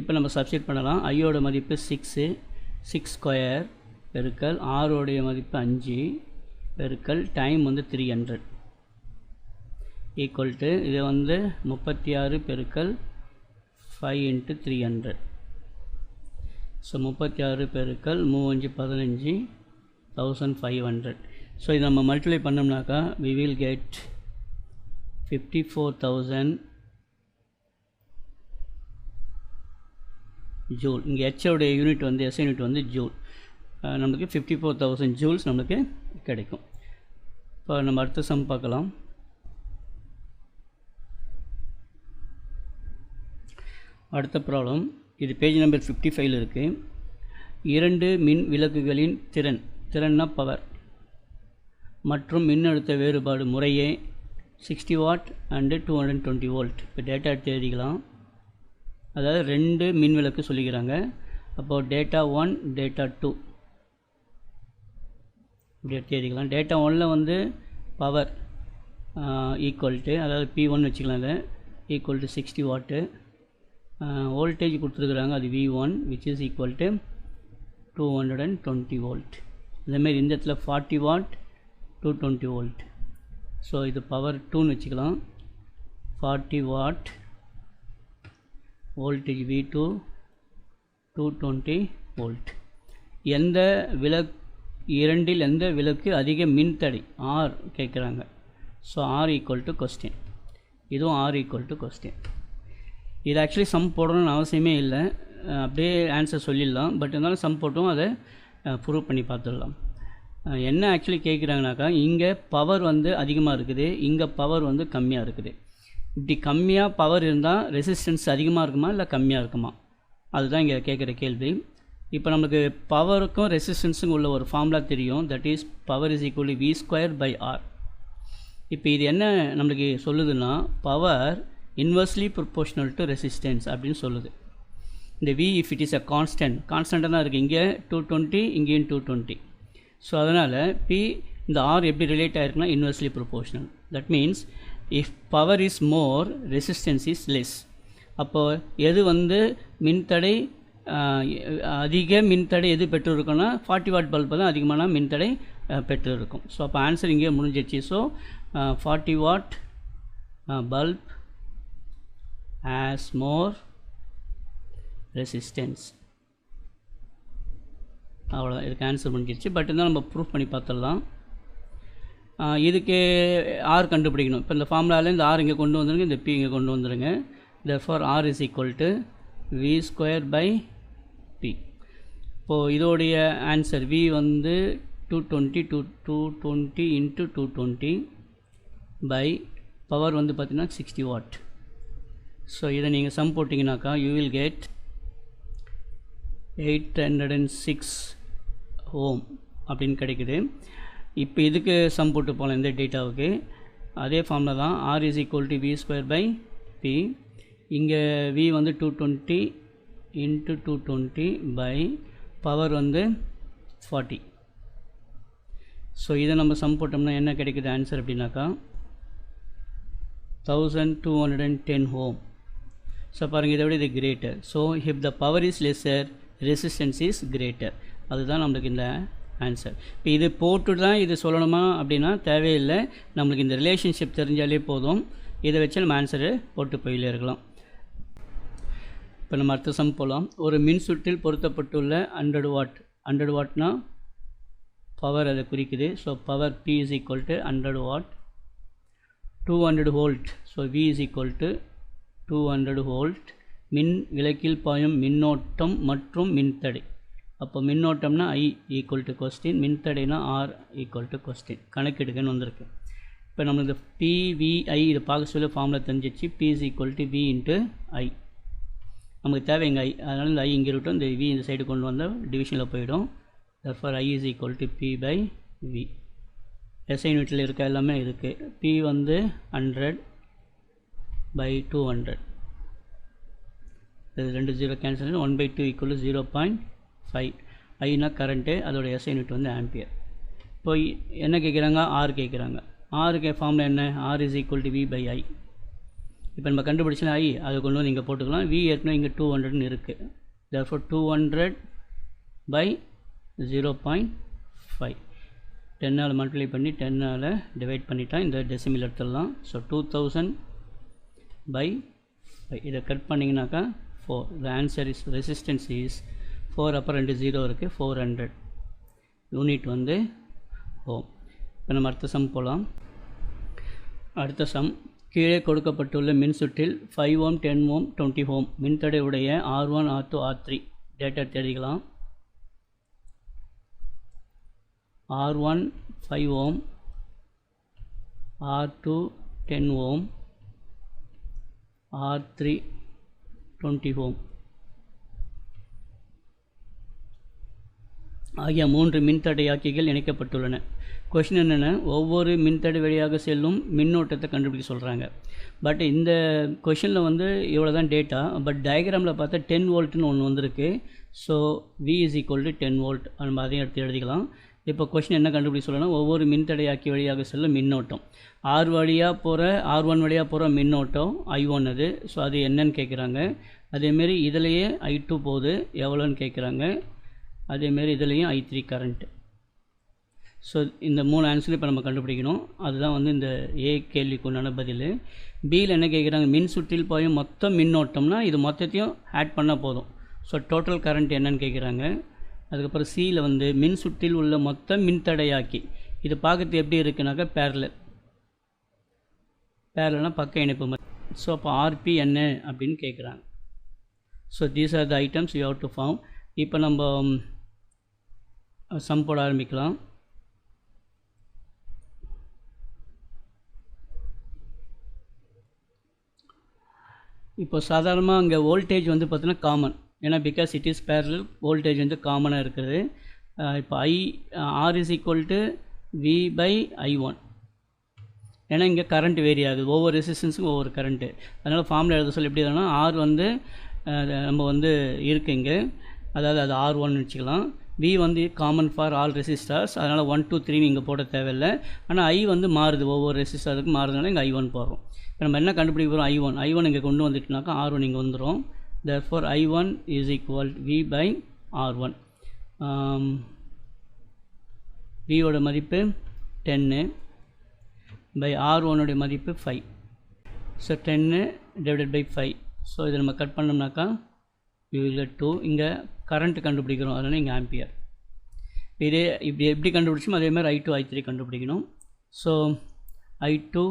இப்போ நம்ம சப்ஸ்டியூட் பண்ணலாம். ஐயோட மதிப்பு 6, 6 ஸ்கொயர் பெருக்கல் ஆரோடைய மதிப்பு 5 பெருக்கல் டைம் வந்து 300 ஈக்குவல் டு இது வந்து 36 பெருக்கல் 5 இன்ட்டு 300. ஸோ 36 பெருக்கல் 3 5 15 1500. ஸோ இது நம்ம மல்டிப்ளை பண்ணோம்னாக்கா we will get 54,000 ஜூல். இங்கே ஹெச்சோடைய யூனிட் வந்து எஸ் யூனிட் வந்து ஜூல், நம்மளுக்கு 54,000 ஜூல்ஸ் நம்மளுக்கு கிடைக்கும். இப்போ நம்ம அடுத்த சம் பார்க்கலாம். அடுத்த ப்ராப்ளம், இது பேஜ் நம்பர் 55 இருக்குது. 2 மின் விளக்குகளின் திறன்னா பவர் மற்றும் மின்னழுத்த வேறுபாடு முறையே 60 வாட் அண்டு 220 வோல்ட். இப்போ டேட்டா எடுத்து எழுதிக்கலாம். அதாவது 2 மின் விளக்கு சொல்லிக்கிறாங்க. அப்போது டேட்டா 1 டேட்டா 2 இப்படி எடுத்து எழுதிக்கலாம். டேட்டா 1ல் வந்து பவர் ஈக்குவல் டு, அதாவது P1 வச்சுக்கலாம், அதை ஈக்குவல் டு 60 வாட்டு. வோல்டேஜ் கொடுத்துருக்குறாங்க, அது V1 which is equal to 220 volt. இதேமாரி இந்த இடத்துல 40 வாட் 220 வோல்ட். ஸோ இது பவர் 2ன்னு வச்சுக்கலாம். 40 வாட், வோல்டேஜ் V2 220 வோல்ட். எந்த விளக்கு, இரண்டில் எந்த விளக்கு அதிக மின்தடை R கேட்குறாங்க. So R equal to question, இதுவும் R ஈக்குவல் டு கொஸ்டின். இது ஆக்சுவலி சம் போடணும்னு அவசியமே இல்லை, அப்படியே ஆன்சர் சொல்லிடலாம். பட் இருந்தாலும் சம் போட்டும் அதை ப்ரூவ் பண்ணி பார்த்துடலாம். என்ன ஆக்சுவலி கேட்குறாங்கனாக்கா, இங்கே பவர் வந்து அதிகமாக இருக்குது, இங்கே பவர் வந்து கம்மியாக இருக்குது. இப்படி கம்மியாக பவர் இருந்தால் ரெசிஸ்டன்ஸ் அதிகமாக இருக்குமா இல்லை கம்மியாக இருக்குமா, அதுதான் இங்கே கேட்குற கேள்வி. இப்போ நமக்கு பவருக்கும் ரெசிஸ்டன்ஸுக்கும் உள்ள ஒரு ஃபார்முலா தெரியும், that is power is equal to V²/R. இப்போ இது என்ன நம்மளுக்கு சொல்லுதுன்னா, power inversely proportional to resistance அப்படின்னு சொல்லுது. இந்த V if it is a கான்ஸ்டண்ட்டாக தான் இருக்குது, இங்கே 220 இங்கேயும் 220. ஸோ அதனால் P இந்த R எப்படி ரிலேட் ஆகிருக்குன்னா inversely proportional. That means if power is more resistance is less. அப்போது எது வந்து மின்தடை அதிக மின்தடை எது பெற்று இருக்குன்னா 40 வாட் பல்பு தான் அதிகமான மின்தடை பெற்று இருக்கும். ஸோ அப்போ ஆன்சர் இங்கே முடிஞ்சிச்சு. So 40 what bulb has more resistance. அவ்வளோதான், இதுக்கு ஆன்சர் முடிஞ்சிருச்சு. பட் இருந்தால் நம்ம ப்ரூஃப் பண்ணி பார்த்துடலாம். இதுக்கு R கண்டுபிடிக்கணும். இப்போ இந்த ஃபார்முலாவில் இந்த R இங்கே கொண்டு வந்துடுங்க, இந்த P இங்கே கொண்டு வந்துடுங்க. therefore R is equal to V²/P. இப்போது இதோடைய ஆன்சர் V வந்து 220 into 220 பை பவர் வந்து பார்த்திங்கன்னா 60 வாட். ஸோ இதை நீங்கள் சம் போட்டிங்கனாக்கா யூ வில் கெட் 806 ஓம் அப்படின்னு கிடைக்குது. இப்போ இதுக்கு சம் போட்டு போகலாம் இந்த டேட்டாவுக்கு. அதே ஃபார்மில் தான் R is equal to V²/P. இங்கே V வந்து 220 into 220 பை பவர் வந்து 40. ஸோ இதை நம்ம சம் போட்டோம்னா என்ன கிடைக்குது ஆன்சர் அப்படின்னாக்கா 1210 ஓம். ஸோ பாருங்கள், இதை விட இது greater. So if the power is lesser resistance is greater, அதுதான் நம்மளுக்கு இந்த ஆன்சர். இப்போ இது போட்டு தான் இது சொல்லணுமா அப்படின்னா தேவையில்லை, நம்மளுக்கு இந்த ரிலேஷன்ஷிப் தெரிஞ்சாலே போதும். இதை வச்சு நம்ம ஆன்சரு போட்டு போயிலே இருக்கலாம். இப்போ நம்ம அடுத்த சம் போகலாம். ஒரு மின் சுற்றில் பொருத்தப்பட்டுள்ள 100 வாட்னா பவர் அதை குறிக்குது. So power P is equal to 100 watt. 200 volt. So V is equal to 200 volt. மின் விளக்கில் பாயும் மின்னோட்டம் மற்றும் மின்தடை, அப்போ மின்னோட்டம்னா I ஈக்குவல் டு கொஸ்டின், மின்தடைனா R ஈக்குவல் டு கொஸ்டின், கணக்கெடுக்கன்னு வந்திருக்கு. இப்போ நம்மளுக்கு PVI இதை பார்க்க சொல்ல ஃபார்முலா தெரிஞ்சிச்சு. P is equal to V into I. நமக்கு தேவை இங்கே I, அதனால் இந்த I இங்கே இருக்கட்டும், இந்த V இந்த சைடு கொண்டு வந்தால் டிவிஷனில் போயிடும். therefore I is equal to P by V. SI யூனிட்டில் இருக்க எல்லாமே இருக்குது. P வந்து 100 by 200, இது 2 0 கேன்சல், 1 by 2 equal to 0.5. ஐனா கரண்ட்டு, அதோட SI யூனிட் வந்து ஆம்பியர். இப்போ என்ன கேட்குறாங்க? R கேட்குறாங்க. ஆருக்கு ஃபார்முலா என்ன? R is equal to V by I. இப்போ நம்ம கண்டுபிடிச்சா I, அதை கொண்டு வந்து இங்கே போட்டுக்கலாம். V ஏற்கனவே இங்கே 200ன்னு இருக்குது. therefore 200 by 0.5. 10ஆல் மல்டிப்ளை பண்ணி 10ஆல் டிவைட் பண்ணிட்டா இந்த டெசிமல் எடுத்துடலாம். So 2000 by 5. இதை cut பண்ணிங்கனாக்கா 4. the answer is resistance is 4, அப்புறம் 2 0 இருக்குது, 400 யூனிட் வந்து ஓம். இப்போ நம்ம அடுத்த சம் போகலாம். அடுத்த சம், கீழே கொடுக்கப்பட்டுள்ள மின்சுற்றில் 5 ohm 10 ohm 20 ohm மின்தடை உடைய R1 R2 R3 டேட்டா தெரிவிக்கலாம். R1 5 ohm, R2 10 ohm, R3 20 ohm ஆகிய 3 மின்தடையாக்கிகள் இணைக்கப்பட்டுள்ளன. கொஷின் என்னென்னா, ஒவ்வொரு மின்தடை வழியாக செல்லும் மின்னோட்டத்தை கண்டுபிடிக்க சொல்கிறாங்க. பட் இந்த கொஷினில் வந்து இவ்வளோ தான் டேட்டா. பட் டயக்ராமில் பார்த்தா 10 வோல்ட்னு ஒன்று வந்திருக்கு. So V is equal to 10 volt, நம்ம அதையும் எடுத்து எழுதிக்கலாம். இப்போ கொஷின் என்ன கண்டுபிடிக்க சொல்லணும்? ஒவ்வொரு மின்தடையாக்கி வழியாக செல்லும் மின்னோட்டம், R1 வழியாக போகிற மின்னோட்டம் I1 அது. ஸோ அது என்னன்னு கேட்குறாங்க. அதேமாரி இதிலையே I2 போகுது, எவ்வளோன்னு கேட்குறாங்க. அதேமாரி இதுலேயும் I3 கரண்ட்டு. ஸோ இந்த 3 ஆன்சரும் இப்போ நம்ம கண்டுபிடிக்கணும். அதுதான் வந்து இந்த A கேள்விக்கு உண்டான பதில். பியில் என்ன கேட்குறாங்க? மின் சுற்றில் பாயும் மொத்த மின்னோட்டம்னா இது மொத்தத்தையும் ஆட் பண்ணால் போதும். ஸோ டோட்டல் கரண்ட் என்னன்னு கேட்குறாங்க. அதுக்கப்புறம் சியில் வந்து மின் சுற்றில் உள்ள மொத்த மின்தடையாக்கி, இது பார்க்கறது எப்படி இருக்குனாக்கா பேரலனா பக்க இணைப்பு மாதிரி. ஸோ அப்போ RP என்ன அப்படின்னு கேட்குறாங்க. So these are the items you have to form. இப்போ நம்ம சம் போட ஆரம்பிக்கலாம். இப்போ சாதாரணமாக அங்கே வோல்டேஜ் வந்து பார்த்தீங்கன்னா காமன், ஏன்னா because it is parallel, voltage வந்து காமனாக இருக்குது. இப்போ R is equal to V by I1, ஏன்னா இங்கே கரண்ட் வேரி ஆகுது, ஒவ்வொரு ரெசிஸ்டன்ஸுக்கும் ஒவ்வொரு கரண்ட்டு. அதனால் ஃபார்முலா எழுத சொல்லி எப்படி எழுதணும்? R வந்து நம்ம வந்து இருக்குது இங்கே, அதாவது அது R1 வச்சுக்கலாம். V வந்து காமன் ஃபார் ஆல் ரெசிஸ்டர்ஸ், அதனால் 1 2 3 இங்கே போட தேவையில்லை. ஆனால் I வந்து மாறுது, ஒவ்வொரு ரெசிஸ்டருக்கும் மாறுறதுனால இங்கே I1 போடுறோம். இப்போ நம்ம என்ன கண்டுபிடிக்க போகிறோம்? I1 இங்கே கொண்டு வந்துட்டுனாக்கா R1 இங்கே வந்துடும். therefore I1 is equal to V by R1. V ஓட மதிப்பு 10 by R1 உடைய மதிப்பு 5. So 10 divided by 5. ஸோ இதை நம்ம கட் பண்ணோம்னாக்கா you will get 2. இங்கே கரண்ட் கண்டுபிடிக்கிறோம், அதனால் இங்கே ஆம்பியர். இதே இப்படி எப்படி கண்டுபிடிச்சோம் அதே மாதிரி I2 I3 கண்டுபிடிக்கணும். So I2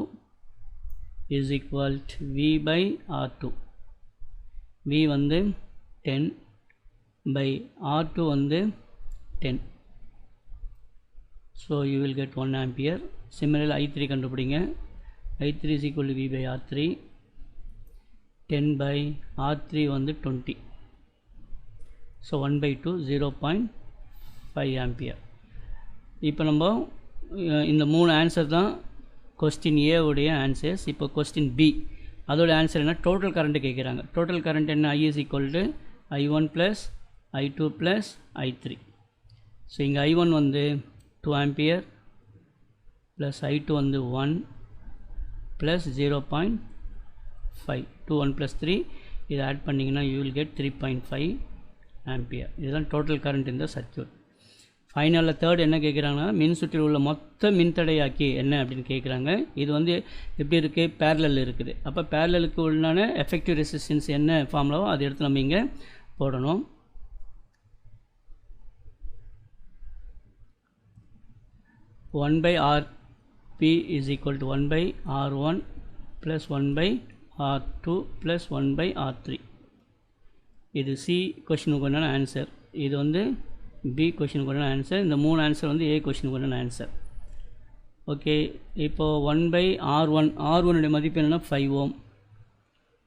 is equal to V by R2. V வந்து 10 by R2 வந்து 10. So you will get 1 ampere. Similarly I3 கண்டுபிடிங்க. I3 is equal to V by R3. 10 by R3 வந்து 20. So 1 by 2 0.5 ampere. இப்போ நம்ம இந்த 3 answer தான் question A உடைய answers. இப்போ கொஸ்டின் B அதோட ஆன்சர் என்ன? டோட்டல் கரண்ட்டு கேட்குறாங்க. டோட்டல் கரண்ட் என்ன? I is equal to I1 plus I2 plus I3. So இங்கே I1 வந்து 2 ampere plus I2 வந்து 1 plus 0.5. 2 1 plus 3 இதை ஆட் பண்ணிங்கன்னா you will get 3.5 ampere. இதுதான் டோட்டல் கரண்ட் இந்த சர்க்யூட். ஃபைனலில் தேர்ட் என்ன கேட்குறாங்கன்னா, மின் சுற்றில் உள்ள மொத்த மின்தடையாக்கி என்ன அப்படின்னு கேட்குறாங்க. இது வந்து எப்படி இருக்குது? பேரலல் இருக்குது. அப்போ பேரலலுக்கு உள்ளான எஃபெக்டிவ் ரெசிஸ்டன்ஸ் என்ன ஃபார்முலாவோ அதை எடுத்து நம்ம இங்கே போடணும். One by RP is equal to 1 by R1 plus 1 by R2 plus 1 by R3. இது C கொஸ்டினுக்கு என்னென்ன ஆன்சர். இது வந்து பி கொஷினுக்கு உண்டான ஆன்சர். இந்த 3 ஆன்சர் வந்து ஏ கொஷினுக்கு உண்டான ஆன்சர். ஓகே, இப்போது 1/R1, R1 மதிப்பு என்னென்னா 5 ஓம்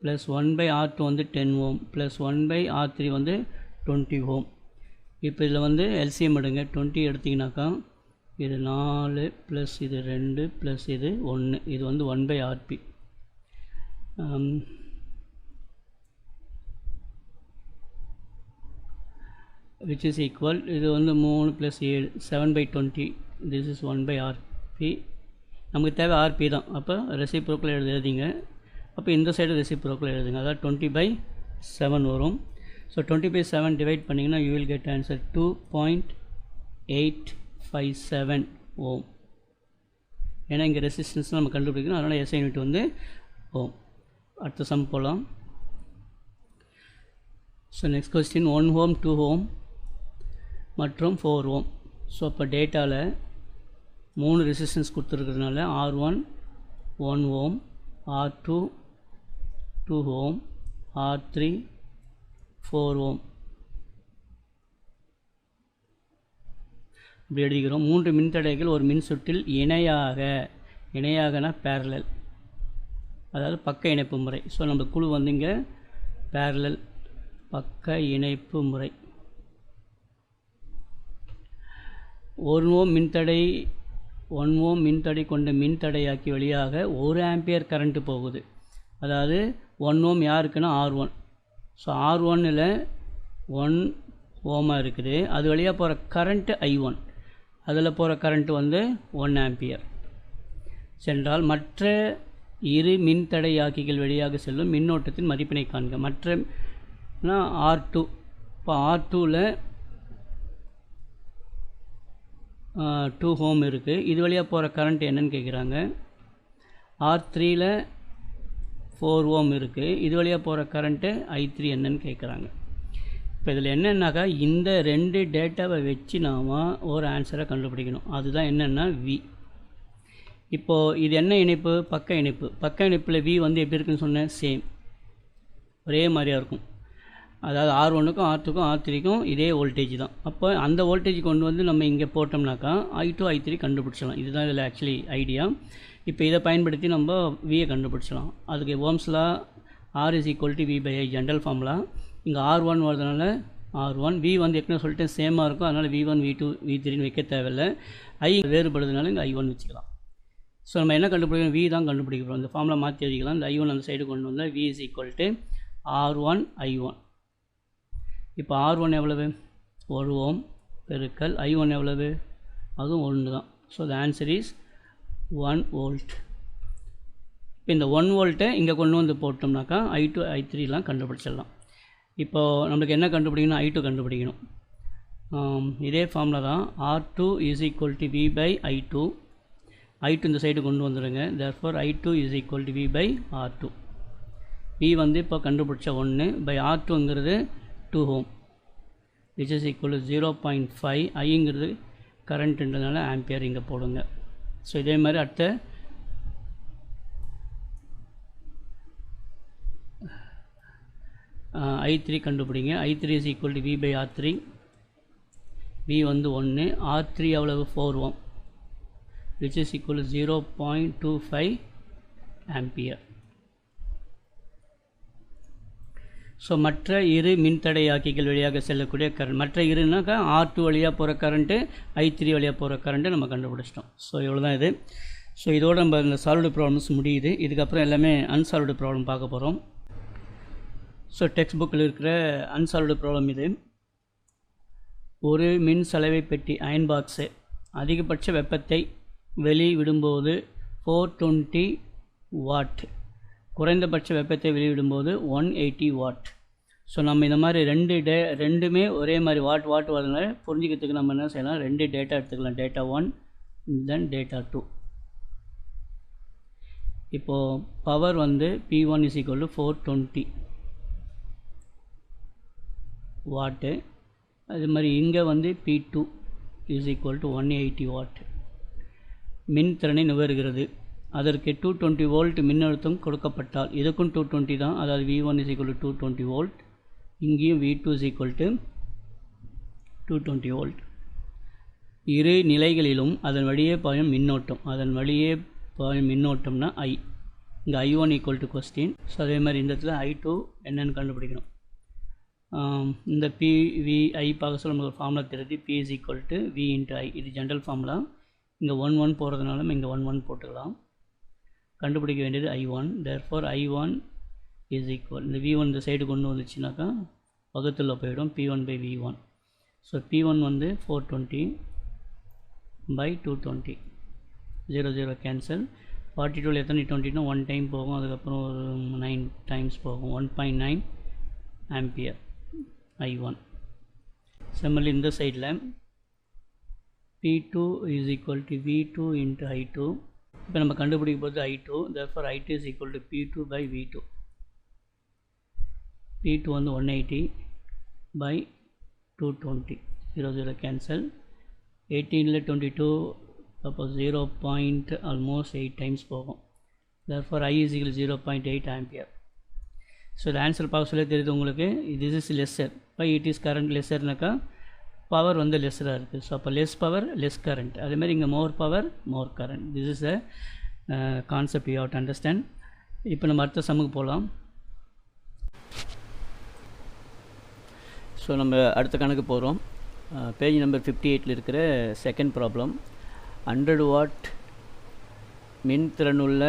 ப்ளஸ் 1/R2 வந்து 10 ஓம் ப்ளஸ் 1/R3 வந்து 20 ஓம். இப்போ இதில் வந்து எல்சிஎம் எடுங்க. 20 எடுத்திங்கனாக்கா இது 4 ப்ளஸ் இது 2 ப்ளஸ் இது 1, இது வந்து 1/RP. which is equal, இது வந்து 3 + 7 7/20, this is 1/RP. நமக்கு தேவை RP தான். அப்போ ரெசிப்ரோக்கல் எழுதிங்க. அப்போ இந்த சைடு ரெசிப்ரோக்கல் எழுதுங்க. அதாவது 20/7 வரும். ஸோ 20/7 டிவைட் பண்ணிங்கன்னா you will get answer 2.857 ஓம். ஏன்னா இங்கே ரெசிஸ்டன்ஸ் நம்ம கண்டுபிடிக்கணும், அதனால் SI யூனிட் வந்து ஓம். அடுத்த சம் போகலாம். ஸோ நெக்ஸ்ட் கொஸ்டின் 1 ஓம் 2 ஓம் மற்றும் 4 ஓம். ஸோ இப்போ டேட்டாவில் 3 ரெசிஸ்டன்ஸ் கொடுத்துருக்கிறதுனால R1 1 ஓம், R2 2 ஓம், R3 4 ஓம் இப்படி எழுதிக்கிறோம். 3 மின்தடைகள் ஒரு மின்சுற்றில் இணையாகனா பேரலல், அதாவது பக்க இணைப்பு முறை. ஸோ நம்ம குழு வந்து இங்கே பேரலல் பக்க இணைப்பு முறை. 1 ஓம் மின்தடை கொண்ட மின்தடையாக்கி வழியாக 1 ஆம்பியர் கரண்ட்டு போகுது. அதாவது 1 ஓம் யாருக்குன்னா R1. ஸோ R1ல் 1 ஓமாக இருக்குது. அது வழியாக போகிற கரண்ட்டு I1, அதில் போகிற கரண்ட்டு வந்து 1 ஆம்பியர் சென்றால் மற்ற இரு மின்தடையாக்கிகள் வழியாக செல்லும் மின்னோட்டத்தின் மதிப்பினை காண்க. மற்றனா R2. இப்போ R2ல் 2 ஓம் இருக்குது. இது வழியாக போகிற கரண்ட் என்னன்னு கேட்குறாங்க. R3ல் 4 ஓம் இருக்குது. இது வழியாக போகிற கரண்ட்டு I3 என்னன்னு கேட்குறாங்க. இப்போ இதில் என்னென்னாக்கா இந்த 2 டேட்டாவை வச்சு நாம் ஒரு ஆன்சரை கண்டுபிடிக்கணும். அதுதான் என்னென்னா V. இப்போது இது என்ன இணைப்பு? பக்க இணைப்பு. பக்க இணைப்பில் V வந்து எப்படி இருக்குன்னு சொன்னேன், சேம் ஒரே மாதிரியாக இருக்கும். அதாவது R1க்கும் R2க்கும் R3க்கும் இதே வோல்டேஜ் தான். அப்போ அந்த வோல்டேஜ் கொண்டு வந்து நம்ம இங்கே போட்டோம்னாக்கா I2 I3 கண்டுபிடிச்சலாம். இதுதான் இதில் ஆக்சுவலி ஐடியா. இப்போ இதை பயன்படுத்தி நம்ம Vயை கண்டுபிடிச்சலாம். அதுக்கு Ohm's law R = V/I general formula. இங்கே R1 வரதுனால R1, V வந்து ஏற்கனவே சொல்லிட்டு சேமாக இருக்கும், அதனால் V1 V2 V3ன்னு வைக்க தேவையில்லை. I வேறுபடுறதுனால இங்கே I1 வச்சுக்கலாம். ஸோ நம்ம என்ன கண்டுபிடிக்கணும்? V தான் கண்டுபிடிக்கிறோம். இந்த ஃபார்முலா மாற்றி எழுதிக்கலாம். இந்த I1 அந்த சைடு கொண்டு வந்தால் V = R1 I1. இப்போ R1 எவ்வளவு? 1 ஓம் பெருக்கல் I1 எவ்வளவு? அதுவும் 1 தான். So the answer is 1 volt. இப்போ இந்த 1 வோல்ட்டை இங்கே கொண்டு வந்து போட்டோம்னாக்கா I2 I3லாம் கண்டுபிடிச்சிடலாம். இப்போது நம்மளுக்கு என்ன கண்டுபிடிக்கணும்? I2 கண்டுபிடிக்கணும். இதே ஃபார்முலா தான். R2 = V/I2. I2 இந்த சைடு கொண்டு வந்துடுங்க. therefore I2 = V/R2. V வந்து இப்போ கண்டுபிடிச்ச 1/R2ங்கிறது 2 ohm which is equal to 0.5. ஐங்கிறது கரண்ட்டுன்றதுனால ஆம்பியர் இங்கே போடுங்க. ஸோ இதே மாதிரி அடுத்த I3 கண்டுபிடிங்க. I3 = V/R3. V வந்து 1, R3 எவ்வளவு? 4 ஓம் which is equal to 0.25 ampere. So மற்ற இரு மின்தடையாக்கிகள் வழியாக செல்லக்கூடிய கரண்ட், மற்ற இருனாக்கா R2 வழியாக போகிற கரண்ட்டு I3 வழியாக போகிற கரண்ட்டு நம்ம கண்டுபிடிச்சிட்டோம். ஸோ இவ்வளோ தான் இது. ஸோ இதோடு நம்ம இந்த சால்வ்டு ப்ராப்ளம்ஸ் முடியுது. இதுக்கப்புறம் எல்லாமே அன்சால்வ்டு ப்ராப்ளம் பார்க்க போகிறோம். ஸோ டெக்ஸ்ட் புக்கில் இருக்கிற அன்சால்வ்டு ப்ராப்ளம் இது. ஒரு மின் சலவை பெட்டி அயன் பாக்ஸு அதிகபட்ச வெப்பத்தை வெளிவிடும்போது 420 வாட், குறைந்தபட்ச வெப்பத்தை வெளியிடும்போது 180 வாட். ஸோ நம்ம இந்த மாதிரி ரெண்டுமே ஒரே மாதிரி வாட் வரதுனால புரிஞ்சிக்கிறதுக்கு நம்ம என்ன செய்யலாம், 2 டேட்டா எடுத்துக்கலாம். டேட்டா 1 தென் டேட்டா 2. இப்போது பவர் வந்து P1 = 420 வாட்டு. அது மாதிரி இங்கே வந்து P2 = 180 வாட் மின்திறனை நுகர்கிறது. அதற்கு 220 வோல்ட் மின்னழுத்தம் கொடுக்கப்பட்டால், இதுக்கும் 220 தான், அதாவது V1 = 220 வோல்ட், இங்கேயும் V2 = 220 வோல்ட். இரு நிலைகளிலும் அதன் வழியே பாயும் மின்னோட்டம்னா I. இங்கே I1 equal to question. So அதே மாதிரி இந்த இடத்துல I2 என்னென்னு கண்டுபிடிக்கணும். இந்த PVI பார்க்க சொல்ல நமக்கு ஒரு ஃபார்முலா தெரியுது. P is equal to V into I. இது ஜென்ரல் ஃபார்முலா. இங்கே 1 போகிறதுனால இங்கே 1 போட்டுக்கலாம். கண்டுபிடிக்க வேண்டியது I1. Therefore I1 is equal, இந்த V1 இந்த சைடு கொண்டு வந்துச்சுனாக்கா பக்கத்தில் போயிடும், P1 by V1. So P1 வந்து 420 by 220. 0 கேன்சல். 42 எத்தனை 20னா 1 டைம் போகும், அதுக்கப்புறம் ஒரு 9 டைம்ஸ் போகும். 1.9 ஆம்பியர் I1. சிமிலர்லி இந்த சைடில் P2 is equal to V2 into I2. இப்போ நம்ம கண்டுபிடிக்க போது I2. therefore I2 is equal to P2 by V2. P2 வந்து 180 by 220. 0 கேன்சல். 18ல் 22 அப்போ 0. almost 8 டைம்ஸ் போகும். therefore I is equal to 0.8 ampere. So இந்த ஆன்சர் பார்க்க சொல்ல தெரியுது உங்களுக்கு. This is lesser. By it is current லெஸ்ஸர்னாக்கா பவர் வந்து லெஸ்ஸராக இருக்குது. ஸோ அப்போ லெஸ் பவர் லெஸ் கரண்ட். அதேமாதிரி இங்கே more power more current. This is a concept you have to understand. இப்போ நம்ம அடுத்த சம்முக்கு போகலாம். ஸோ நம்ம அடுத்த கணக்கு போகிறோம். பேஜ் நம்பர் 58 இருக்கிற செகண்ட் ப்ராப்ளம். 100 வாட் மின்திறனுள்ள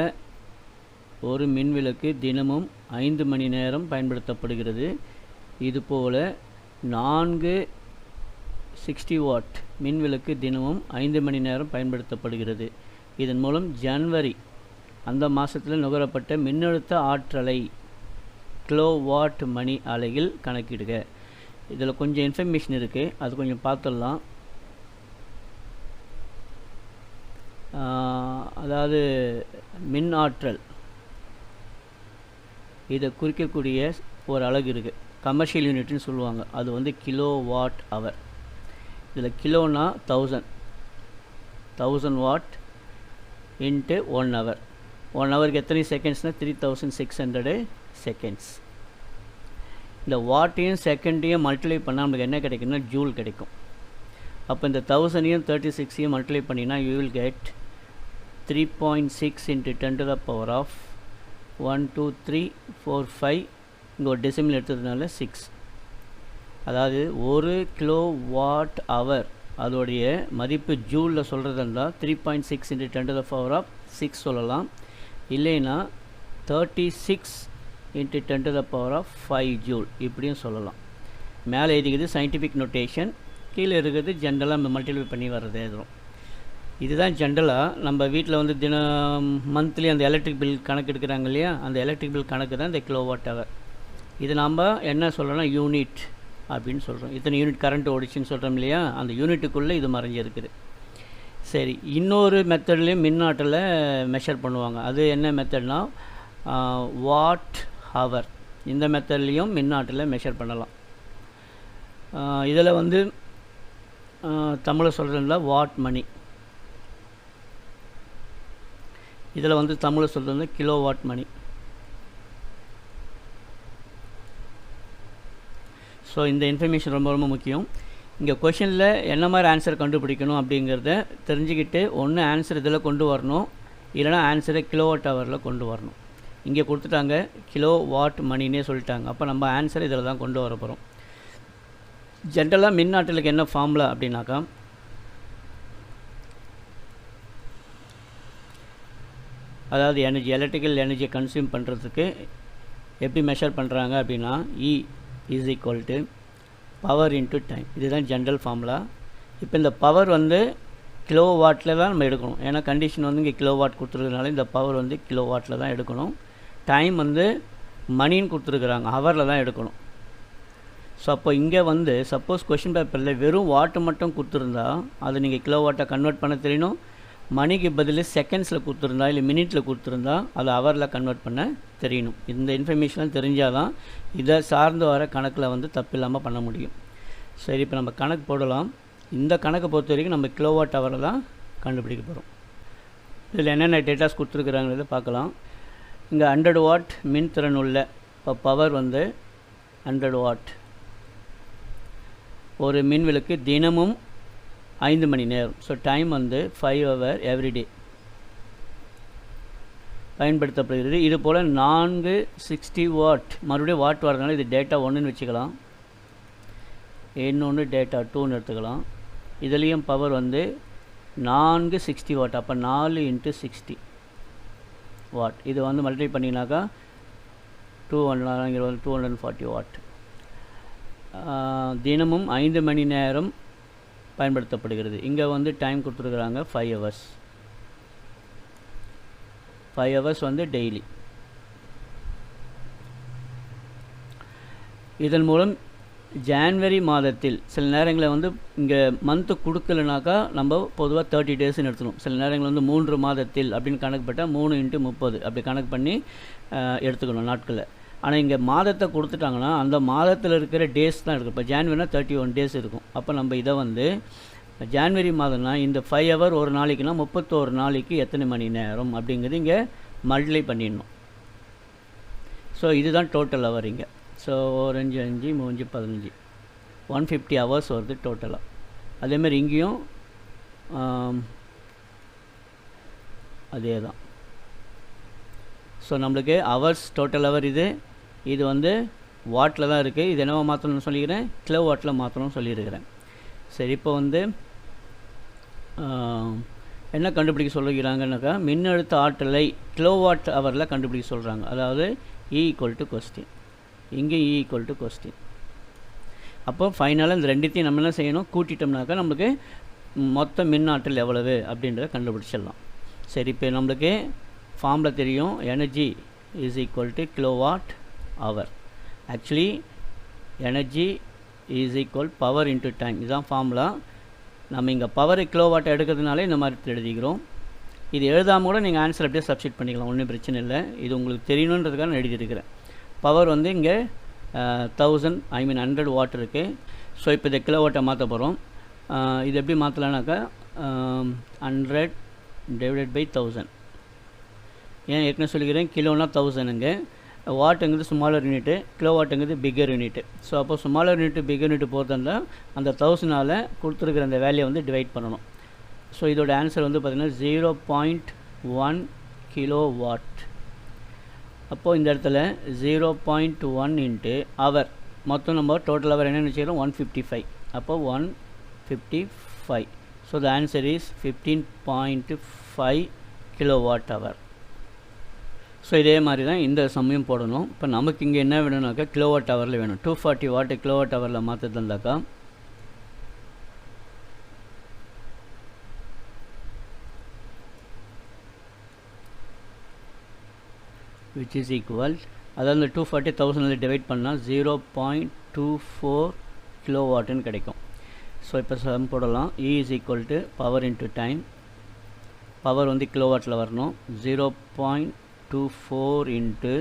ஒரு மின்விளக்கு தினமும் 5 மணி நேரம் பயன்படுத்தப்படுகிறது. இதுபோல் 4 60 வாட் மின்விளக்கு தினமும் 5 மணி நேரம் பயன்படுத்தப்படுகிறது. இதன் மூலம் ஜனவரி அந்த மாதத்தில் நுகரப்பட்ட மின்னழுத்த ஆற்றலை கிலோ வாட் மணி அலையில் கணக்கிடுக. இதில் கொஞ்சம் இன்ஃபர்மேஷன் இருக்குது, அது கொஞ்சம் பார்த்துடலாம். அதாவது மின் ஆற்றல் இதை குறிக்கக்கூடிய ஒரு அலகு இருக்குது, கமர்ஷியல் யூனிட்னு சொல்லுவாங்க. அது வந்து கிலோ வாட் ஹவர். இதில் கிலோனா 1000 வாட் இன்ட்டு 1 ஹவர். 1 ஹவருக்கு எத்தனை செகண்ட்ஸ்னால் 3600 செகண்ட்ஸ். இந்த வாட்டையும் செகண்டையும் மல்டிப்ளை பண்ணால் நமக்கு என்ன கிடைக்குன்னா ஜூல் கிடைக்கும். அப்போ இந்த 1000ஐயும் 36ஐயும் மல்டிப்ளை பண்ணினா you will get 3.6 into 10 to the power of 1 2 3 4 5. இங்கே ஒரு டெசிமல் எடுத்ததுனால 6. அதாவது 1 கிலோ வாட் ஹவர் அதோடைய மதிப்பு ஜூலில் சொல்கிறது இருந்தால் 3.6 into 10 to the power of 6 சொல்லலாம். இல்லைன்னா 36 into 10 to the power of 5 joule இப்படியும் சொல்லலாம். மேலே எழுதிக்கிறது சயின்டிஃபிக் நோட்டேஷன், கீழே இருக்கிறது ஜென்ரலாக நம்ம மல்டிப்ளை பண்ணி வர்றது எதுவும். இதுதான் ஜென்ரலாக நம்ம வீட்டில் வந்து மந்த்லி அந்த எலக்ட்ரிக் பில் கணக்கு எடுக்கிறாங்க இல்லையா, அந்த எலக்ட்ரிக் பில் கணக்கு தான் இந்த கிலோவாட் ஹவர். இது நம்ம என்ன சொல்கிறோன்னா யூனிட் அப்படின்னு சொல்கிறோம். இத்தனை யூனிட் கரண்ட் ஓடிச்சுன்னு சொல்கிறோம் இல்லையா, அந்த யூனிட்டுக்குள்ளே இது மறைஞ்சிருக்குது. சரி, இன்னொரு மெத்தட்லேயும் மின்னாற்றலை மெஷர் பண்ணுவாங்க. அது என்ன மெத்தட்னா வாட் ஹவர். இந்த மெத்தட்லேயும் மின்னாற்றலை மெஷர் பண்ணலாம். இதில் வந்து தமிழில் சொல்கிறதுல வாட் மணி, இதில் வந்து தமிழில் சொல்கிறது கிலோ வாட் மணி. ஸோ இந்த இன்ஃபர்மேஷன் ரொம்ப ரொம்ப முக்கியம். இங்கே கொஷனில் என்ன மாதிரி ஆன்சர் கண்டுபிடிக்கணும் அப்படிங்கிறத தெரிஞ்சுக்கிட்டு ஒன்று ஆன்சர் இதில் கொண்டு வரணும், இல்லைனா ஆன்சரை கிலோ வாட் ஹவரில் கொண்டு வரணும். இங்கே கொடுத்துட்டாங்க கிலோ வாட் மணினே சொல்லிட்டாங்க. அப்போ நம்ம ஆன்சர் இதில் தான் கொண்டு வர போகிறோம். ஜென்ரலாக மின்னாற்றலுக்கு என்ன ஃபார்முலா அப்படின்னாக்கா, அதாவது எனர்ஜி, எலக்ட்ரிக்கல் எனர்ஜியை கன்சியூம் பண்ணுறதுக்கு எப்படி மெஷர் பண்ணுறாங்க அப்படின்னா E is equal to power into time. இதுதான் ஜென்ரல் ஃபார்முலா. இப்போ இந்த பவர் வந்து கிலோ வாட்டில் தான் நம்ம எடுக்கணும். ஏன்னா கண்டிஷன் வந்து இங்கே கிலோ வாட் கொடுத்துருக்கனால இந்த பவர் வந்து கிலோ வாட்டில் தான் எடுக்கணும். டைம் வந்து மணின்னு கொடுத்துருக்குறாங்க, ஹவரில் தான் எடுக்கணும். ஸோ அப்போ இங்கே வந்து சப்போஸ் கொஷின் பேப்பரில் வெறும் வாட்டு மட்டும் கொடுத்துருந்தா அதை நீங்கள் கிலோ வாட்டை கன்வெர்ட் பண்ண தெரியணும். மணிக்கு பதில் செகண்ட்ஸில் கொடுத்துருந்தா இல்லை மினிட்டில் கொடுத்துருந்தா அதை ஹவரில் கன்வெர்ட் பண்ண தெரியணும். இந்த இன்ஃபர்மேஷன்லாம் தெரிஞ்சால் தான் இதை சார்ந்து வர கணக்கில் வந்து தப்பு இல்லாமல் பண்ண முடியும். சரி, இப்போ நம்ம கணக்கு போடலாம். இந்த கணக்கை பொறுத்த வரைக்கும் நம்ம கிலோவாட் ஹவரில் தான் கண்டுபிடிக்க போகிறோம். இதில் என்னென்ன டேட்டாஸ் கொடுத்துருக்குறாங்கிறத பார்க்கலாம். இங்கே 100 வாட் மின்திறன் உள்ள இப்போ பவர் வந்து 100 வாட். ஒரு மின் விளக்கு தினமும் 5 மணி நேரம். ஸோ டைம் வந்து 5 hour எவ்ரிடே பயன்படுத்தப்படுகிறது. இது போல் 460 வாட், மறுபடியும் வாட் வரதுனால இது டேட்டா 1ன்னு வச்சுக்கலாம், இன்னொன்று டேட்டா 2ன்னு எடுத்துக்கலாம். இதுலேயும் பவர் வந்து 460 வாட், அப்போ 4 × 60 வாட். இது வந்து மல்டிப்ளை பண்ணிங்கனாக்கா 240 வாட். தினமும் 5 மணி நேரம் பயன்படுத்தப்படுகிறது. இங்கே வந்து டைம் கொடுத்துருக்குறாங்க 5 hours. 5 hours வந்து டெய்லி. இதன் மூலம் ஜான்வரி மாதத்தில் சில நேரங்களில் வந்து இங்கே மந்த்து கொடுக்கலனாக்கா நம்ம பொதுவாக 30 டேஸ்ன்னு எடுத்துக்கணும். சில நேரங்களில் வந்து 3 மாதத்தில் அப்படின்னு கணக்குப்பட்டால் 3 × 30 அப்படி கணக்கு பண்ணி எடுத்துக்கணும் நாட்களில். ஆனால் இங்கே மாதத்தை கொடுத்துட்டாங்கன்னா அந்த மாதத்தில் இருக்கிற டேஸ் தான் இருக்கும். இப்போ ஜான்வரினா 31 டேஸ் இருக்கும். அப்போ நம்ம இதை வந்து ஜான்வரி மாதம்னா இந்த 5 hour ஒரு நாளைக்குனா 31 நாளைக்கு எத்தனை மணி நேரம் அப்படிங்கிறது இங்கே மல்டிப்ளை பண்ணிடணும். ஸோ இதுதான் டோட்டல் ஹவர் இங்கே. ஸோ 4 × 5 = 15, 150 hours வருது டோட்டலாக. அதேமாதிரி இங்கேயும் அதே தான். ஸோ நம்மளுக்கு ஹவர்ஸ் டோட்டல் ஹவர் இது வந்து வாட்டில் தான் இருக்குது. இது என்னவா மாற்றணும்னு சொல்லிக்கிறேன், கிலோ வாட்டில் மாற்றணும்னு சொல்லியிருக்கிறேன். சரி, இப்போ வந்து என்ன கண்டுபிடிக்க சொல்லிக்கிறாங்கன்னாக்கா மின்னழுத்த ஆற்றலை கிலோ வாட் ஹவரில் கண்டுபிடிக்க சொல்கிறாங்க. அதாவது E = கொஸ்டின், இங்கே E = கொஸ்டின். அப்போ ஃபைனலாக இந்த ரெண்டுத்தையும் நம்ம என்ன செய்யணும், கூட்டிட்டோம்னாக்கா நம்மளுக்கு மொத்த மின் ஆற்றல் எவ்வளவு அப்படின்றத கண்டுபிடிச்சிடலாம். சரி, இப்போ நம்மளுக்கு ஃபார்முலா தெரியும், energy = kilowatt hour. Actually energy = power × time, இதுதான் ஃபார்முலா. நம்ம இங்கே பவர் கிலோவாட் எடுக்கிறதுனால இந்த மாதிரி எழுதிக்கிறோம். இது எழுதாமல் கூட நீங்கள் ஆன்சர் அப்படியே சப்ஸ்டிட் பண்ணிக்கலாம், ஒன்றும் பிரச்சனை இல்லை. இது உங்களுக்கு தெரியணுன்றதுக்காக நான் எழுதியிருக்கிறேன். பவர் வந்து இங்கே 100 வாட் இருக்குது. ஸோ இப்போ இந்த கிலோவாட்டை மாற்ற போகிறோம். இது எப்படி மாற்றலான்னாக்கா 100 / 1000. ஏன் ஏற்கனவே சொல்லிக்கிறேன், கிலோனா 1000ங்க, வாட்டுங்கிறது ஸ்மாலர் யூனிட்டு, கிலோ வாட்டுங்கிறது பிக்கர் யூனிட்டு. ஸோ அப்போ ஸ்மாலர் யூனிட்டு பிக்கர் யூனிட்டு போகிறதா அந்த 1000ஆல் கொடுத்துருக்குற அந்த வேல்யூவை வந்து டிவைட் பண்ணணும். ஸோ இதோட ஆன்சர் வந்து பார்த்திங்கன்னா 0.1 கிலோவாட். அப்போது இந்த இடத்துல 0.1 × ஹவர், மொத்தம் நம்ம டோட்டல் ஹவர் என்னென்னு வச்சுக்கிறோம் 155. அப்போது 155. So the answer is 15.5 kilowatt hour. So இதே மாதிரி தான் இந்த சமயம் போடணும். இப்போ நமக்கு இங்கே என்ன வேணும்னாக்கா கிலோவாட் ஹவரில் வேணும். 240 வாட்டு கிலோவாட் ஹவரில் மாற்ற தந்தாக்கா which is equal, அதாவது 240,000 டிவைட் பண்ணால் 0.24 கிலோவாட்டுன்னு கிடைக்கும். ஸோ இப்போ சம் போடலாம். E = power × time. பவர் வந்து கிலோவாட்டில் வரணும். 0.24 ×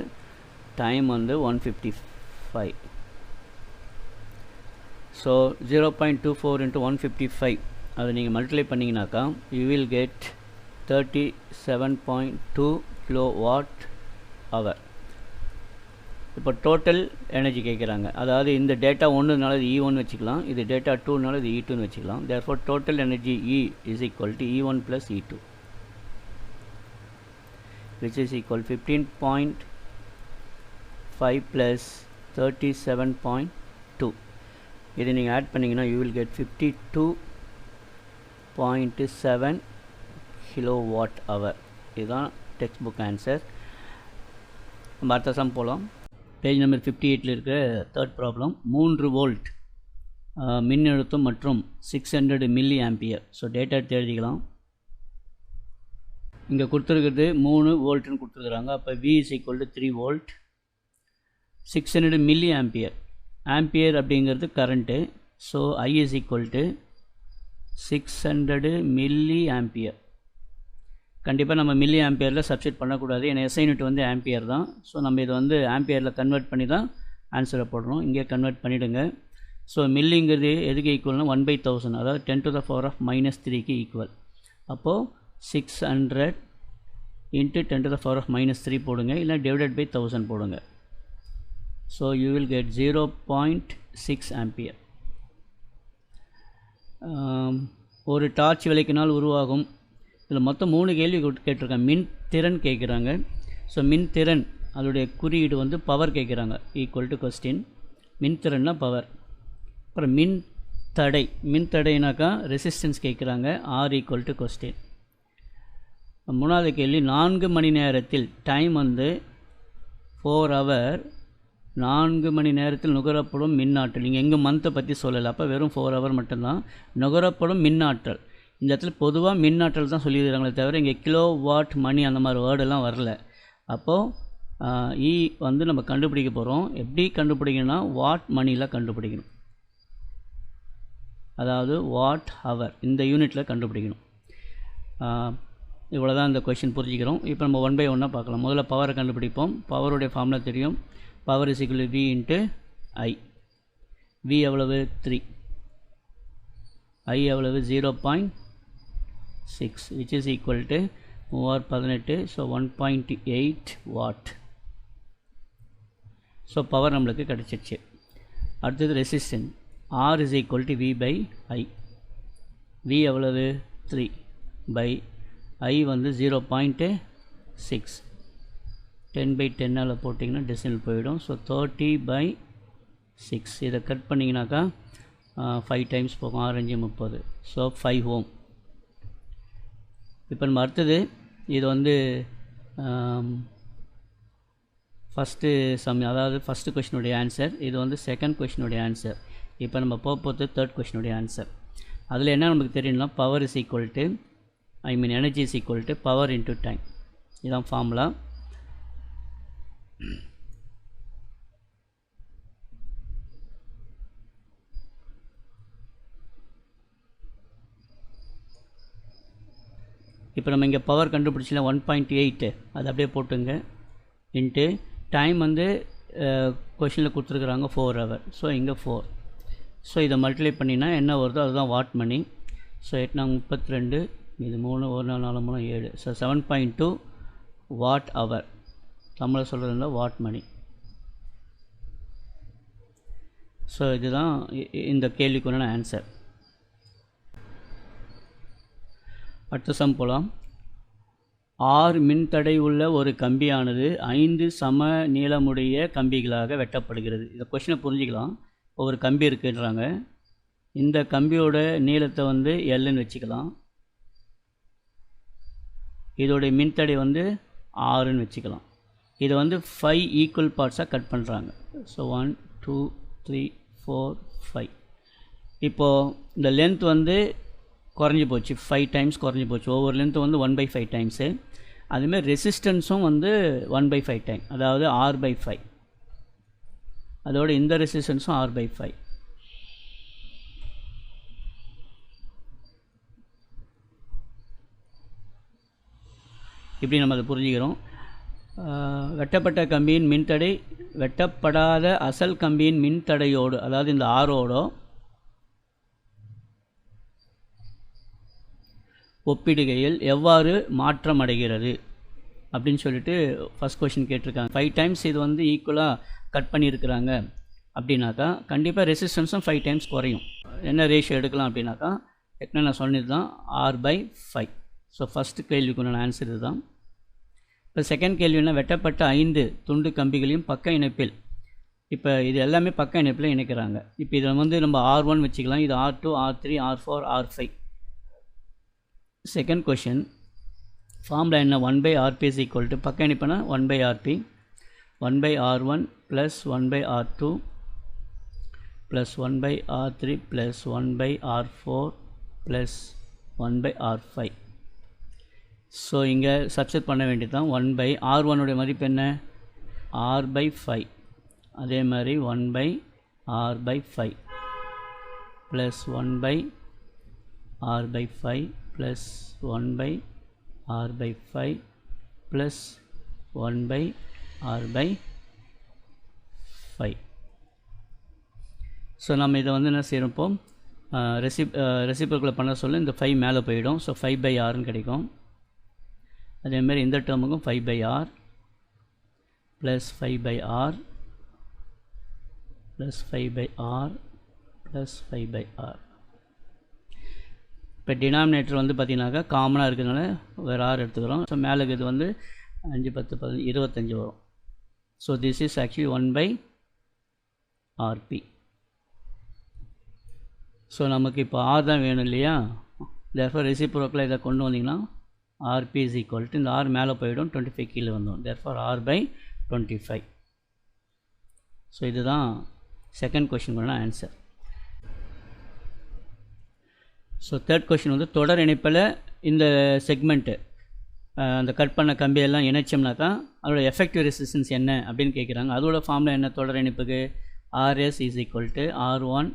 டைம் வந்து 155. ஸோ 0.24 × 155 அதை நீங்கள் மல்டிப்ளை பண்ணிங்கனாக்கா you will get 37.2 kilowatt hour. இப்போ டோட்டல் எனர்ஜி கேட்குறாங்க. அதாவது இந்த டேட்டா 1னால இது E1 வச்சுக்கலாம், இது டேட்டா 2னால இது E2ன்னு வச்சுக்கலாம். Therefore total energy E = E1 + E2, which is equal 15.5 + 37.2. இதை நீங்கள் ஆட் பண்ணிங்கன்னா you will get 52.7 kilowatt hour. இதுதான் டெக்ஸ்ட் புக் ஆன்சர். நம்ம அடுத்த சம் போகலாம். பேஜ் நம்பர் 58 இருக்கிற தேர்ட் ப்ராப்ளம். 3 வோல்ட் மின்னழுத்தம் மற்றும் 600 மில்லி ஆம்பியர். ஸோ டேட்டா எடுத்து எழுதிக்கலாம். இங்கே கொடுத்துருக்கிறது 3 வோல்ட்டுன்னு கொடுத்துருக்குறாங்க. அப்போ V = 3 volt, 600 milli ampere. Ampere அப்படிங்கிறது current. So I = 600 milli ampere. கண்டிப்பாக நம்ம மில்லி ஆம்பியரில் சப்ஸ்டிட் பண்ணக்கூடாது, ஏன்னா SI யூனிட் வந்து ஆம்பியர் தான். ஸோ நம்ம இதை வந்து ஆம்பியரில் கன்வெர்ட் பண்ணி தான் ஆன்சரை போடணும். இங்கே கன்வெர்ட் பண்ணிவிடுங்க. ஸோ மில்லிங்கிறது எதுக்கு ஈக்குவல்னா 1/1000, அதாவது 10⁻³ ஈக்குவல். அப்போது 600 × 10⁻³ போடுங்க, இல்லை /1000 போடுங்க. So you will get 0.6 ampere. ஒரு டார்ச் விளக்கினால் உருவாகும். இதில் மொத்தம் 3 கேள்வி கேட்டிருக்காங்க. மின் திறன் கேட்குறாங்க. ஸோ மின் திறன் அதோடைய குறியீடு வந்து பவர் கேட்குறாங்க. Equal to question. மின் திறன்னா பவர். அப்புறம் மின் தடை. மின் தடைனாக்கா ரெசிஸ்டன்ஸ் கேட்குறாங்க. R equal to question. 3வது கேள்வி 4 மணி நேரத்தில் டைம் வந்து 4 ஹவர் 4 மணி நேரத்தில் நுகரப்படும் மின்னாற்றல். நீங்கள் எங்கே மந்த்தை பற்றி சொல்லலை, அப்போ வெறும் 4 ஹவர் மட்டும்தான். நுகரப்படும் மின்னாற்றல் இந்த இடத்துல பொதுவாக மின்னாற்றல் தான் சொல்லியிருக்காங்களே தவிர இங்கே கிலோ வாட் மணி அந்த மாதிரி வேர்டெல்லாம் வரல. அப்போது இ வந்து நம்ம கண்டுபிடிக்க போகிறோம். எப்படி கண்டுபிடிக்கணும்னா வாட் மணியில் கண்டுபிடிக்கணும். அதாவது வாட் ஹவர் இந்த யூனிட்டில் கண்டுபிடிக்கணும். இவ்வளோ தான் இந்த கொஷின் புரிஞ்சுக்கிறோம். இப்போ நம்ம 1 by 1 பார்க்கலாம். முதல்ல பவரை கண்டுபிடிப்போம். பவருடைய ஃபார்முலா தெரியும். Power is equal V into I. V எவ்வளவு 3, ஐ எவ்வளவு 0.6 which is equal to 3/18. So 1.8 watt. So power நம்மளுக்கு கிடச்சிருச்சு. அடுத்தது resistance. R is equal to V by I. V எவ்வளவு 3 by I வந்து 0.6. 10 by 10 போட்டிங்கன்னா டெசிமல் போயிடும். ஸோ 30/6. இதை கட் பண்ணிங்கனாக்கா 5 டைம்ஸ் போகும். 6 5 30. ஸோ 5 ஓம். இப்போ நம்ம அடுத்தது இது வந்து ஃபஸ்ட்டு அதாவது ஃபஸ்ட்டு கொஷினுடைய ஆன்சர். இது வந்து செகண்ட் கொஷினுடைய ஆன்சர். இப்போ நம்ம போகிறது தேர்ட் கொஷினுடைய ஆன்சர். அதில் என்ன நமக்கு தெரியும்னா power is equal to energy is equal to power into time. இதுதான் ஃபார்முலா. இப்போ நம்ம இங்கே பவர் கண்டுபிடிச்சினா 1.8 அது அப்படியே போட்டுங்க. இன்ட்டு டைம் வந்து கொஷினில் கொடுத்துருக்குறாங்க 4 ஹவர். ஸோ இங்கே 4. ஸோ இதை மல்டிப்ளை பண்ணினா என்ன வருதோ அதுதான் வாட் மணி. ஸோ 8 32, இது 3 1 4 3 7. So 7.2 watt hour. தமிழில் சொல்கிறதுனா வாட் மணி. ஸோ இதுதான் இந்த கேள்விக்குண்டான ஆன்சர். அடுத்த சம் போகலாம். 6 மின்தடை உள்ள ஒரு கம்பியானது 5 சம நீளமுடைய கம்பிகளாக வெட்டப்படுகிறது. இந்த கொஷினை புரிஞ்சிக்கலாம். ஒரு கம்பி இருக்குன்றாங்க. இந்த கம்பியோட நீளத்தை வந்து எல்லுன்னு வச்சுக்கலாம். இதோடைய மின்தடை வந்து 6ன்னு வச்சுக்கலாம். இதை வந்து 5 ஈக்குவல் பார்ட்ஸாக கட் பண்ணுறாங்க. ஸோ 1 2 3 4 5. இப்போது இந்த லென்த் வந்து குறைஞ்சி போச்சு. 5 டைம்ஸ் குறைஞ்சி போச்சு. ஒவ்வொரு லென்த்து வந்து 1/5 டைம்ஸு. அதுமாதிரி ரெசிஸ்டன்ஸும் வந்து 1/5 டைம், அதாவது R/5. அதோட இந்த ரெசிஸ்டன்ஸும் R/5. இப்படி நம்ம அதை புரிஞ்சுக்கிறோம். வெட்டப்பட்ட கம்பியின் மின்தடை வெட்டப்படாத அசல் கம்பியின் மின்தடையோடு, அதாவது இந்த ஆரோட ஒப்பிடுகையில் எவ்வாறு மாற்றம் அடைகிறது அப்படின்னு சொல்லிட்டு ஃபஸ்ட் கொஷின் கேட்டிருக்காங்க. 5 டைம்ஸ் இது வந்து ஈக்குவலாக கட் பண்ணியிருக்கிறாங்க அப்படின்னாக்கா கண்டிப்பாக ரெசிஸ்டன்ஸும் 5 டைம்ஸ் குறையும். என்ன ரேஷியோ எடுக்கலாம் அப்படின்னாக்கா ஏற்கனவே நான் சொன்னது தான் R/5. ஸோ ஃபஸ்ட்டு கேள்விக்குண்டான ஆன்சர் இது தான். இப்போ செகண்ட் கேள்வினா வெட்டப்பட்ட 5 துண்டு கம்பிகளையும் பக்க இணைப்பில், இப்போ இது எல்லாமே பக்க இணைப்பில் இணைக்கிறாங்க. இப்போ இதில் வந்து நம்ம R1 வச்சுக்கலாம். இது R2 R3 R4 R5. Second question formula என்ன? 1/RP இஸ் ஈக்குவல் டு பக்க இணைப்புனா 1/RP 1/R1 plus 1/R2 plus 1/R3 plus 1/R4 plus 1/R5. So இங்கே சப்ஸ்டிட் பண்ண வேண்டியது தான். 1/R1 உடைய மதிப்பு என்ன? R/5. அதே மாதிரி 1/R/5 plus 1/R/5 plus 1/R/5 plus 1/R/5. So நம்ம இதை வந்து என்ன செய்கிறப்போ ரெசிப்ரோக்கல் பண்ண சொல்ல இந்த 5 மேலே போயிடும். ஸோ 5/Rன்னு கிடைக்கும். அதேமாதிரி இந்த டேர்முக்கும் 5/R plus 5/R plus 5/R plus 5/R. இப்போ டினாமினேட்டர் வந்து பார்த்திங்கனாக்கா காமனாக இருக்கிறதுனால வேறு ஆர் எடுத்துக்கிறோம். ஸோ மேலே இது வந்து 5 10 15 25 வரும். So this is actually 1/RP. So நமக்கு இப்போ ஆர் தான் வேணும் இல்லையா, தேர்ஃபோர் ரெசிப்ரோக்கில் இதை கொண்டு வந்தீங்கன்னா RP is equal to இந்த ஆர் மேலே போயிடும், 25 கீழே வந்துடும். Therefore R/25. ஸோ இதுதான் செகண்ட் கொஷினுக்கான ஆன்சர். ஸோ தேர்ட் கொஷின் வந்து தொடர் இணைப்பில் இந்த செக்மெண்ட்டு அந்த கட் பண்ண கம்பியெல்லாம் இணைச்சோம்னாக்கா அதோட எஃபெக்டிவ் ரெசிஸ்டன்ஸ் என்ன அப்படின்னு கேட்குறாங்க. அதோட ஃபார்மில் என்ன தொடர் இணைப்புக்கு RS is equal to R1,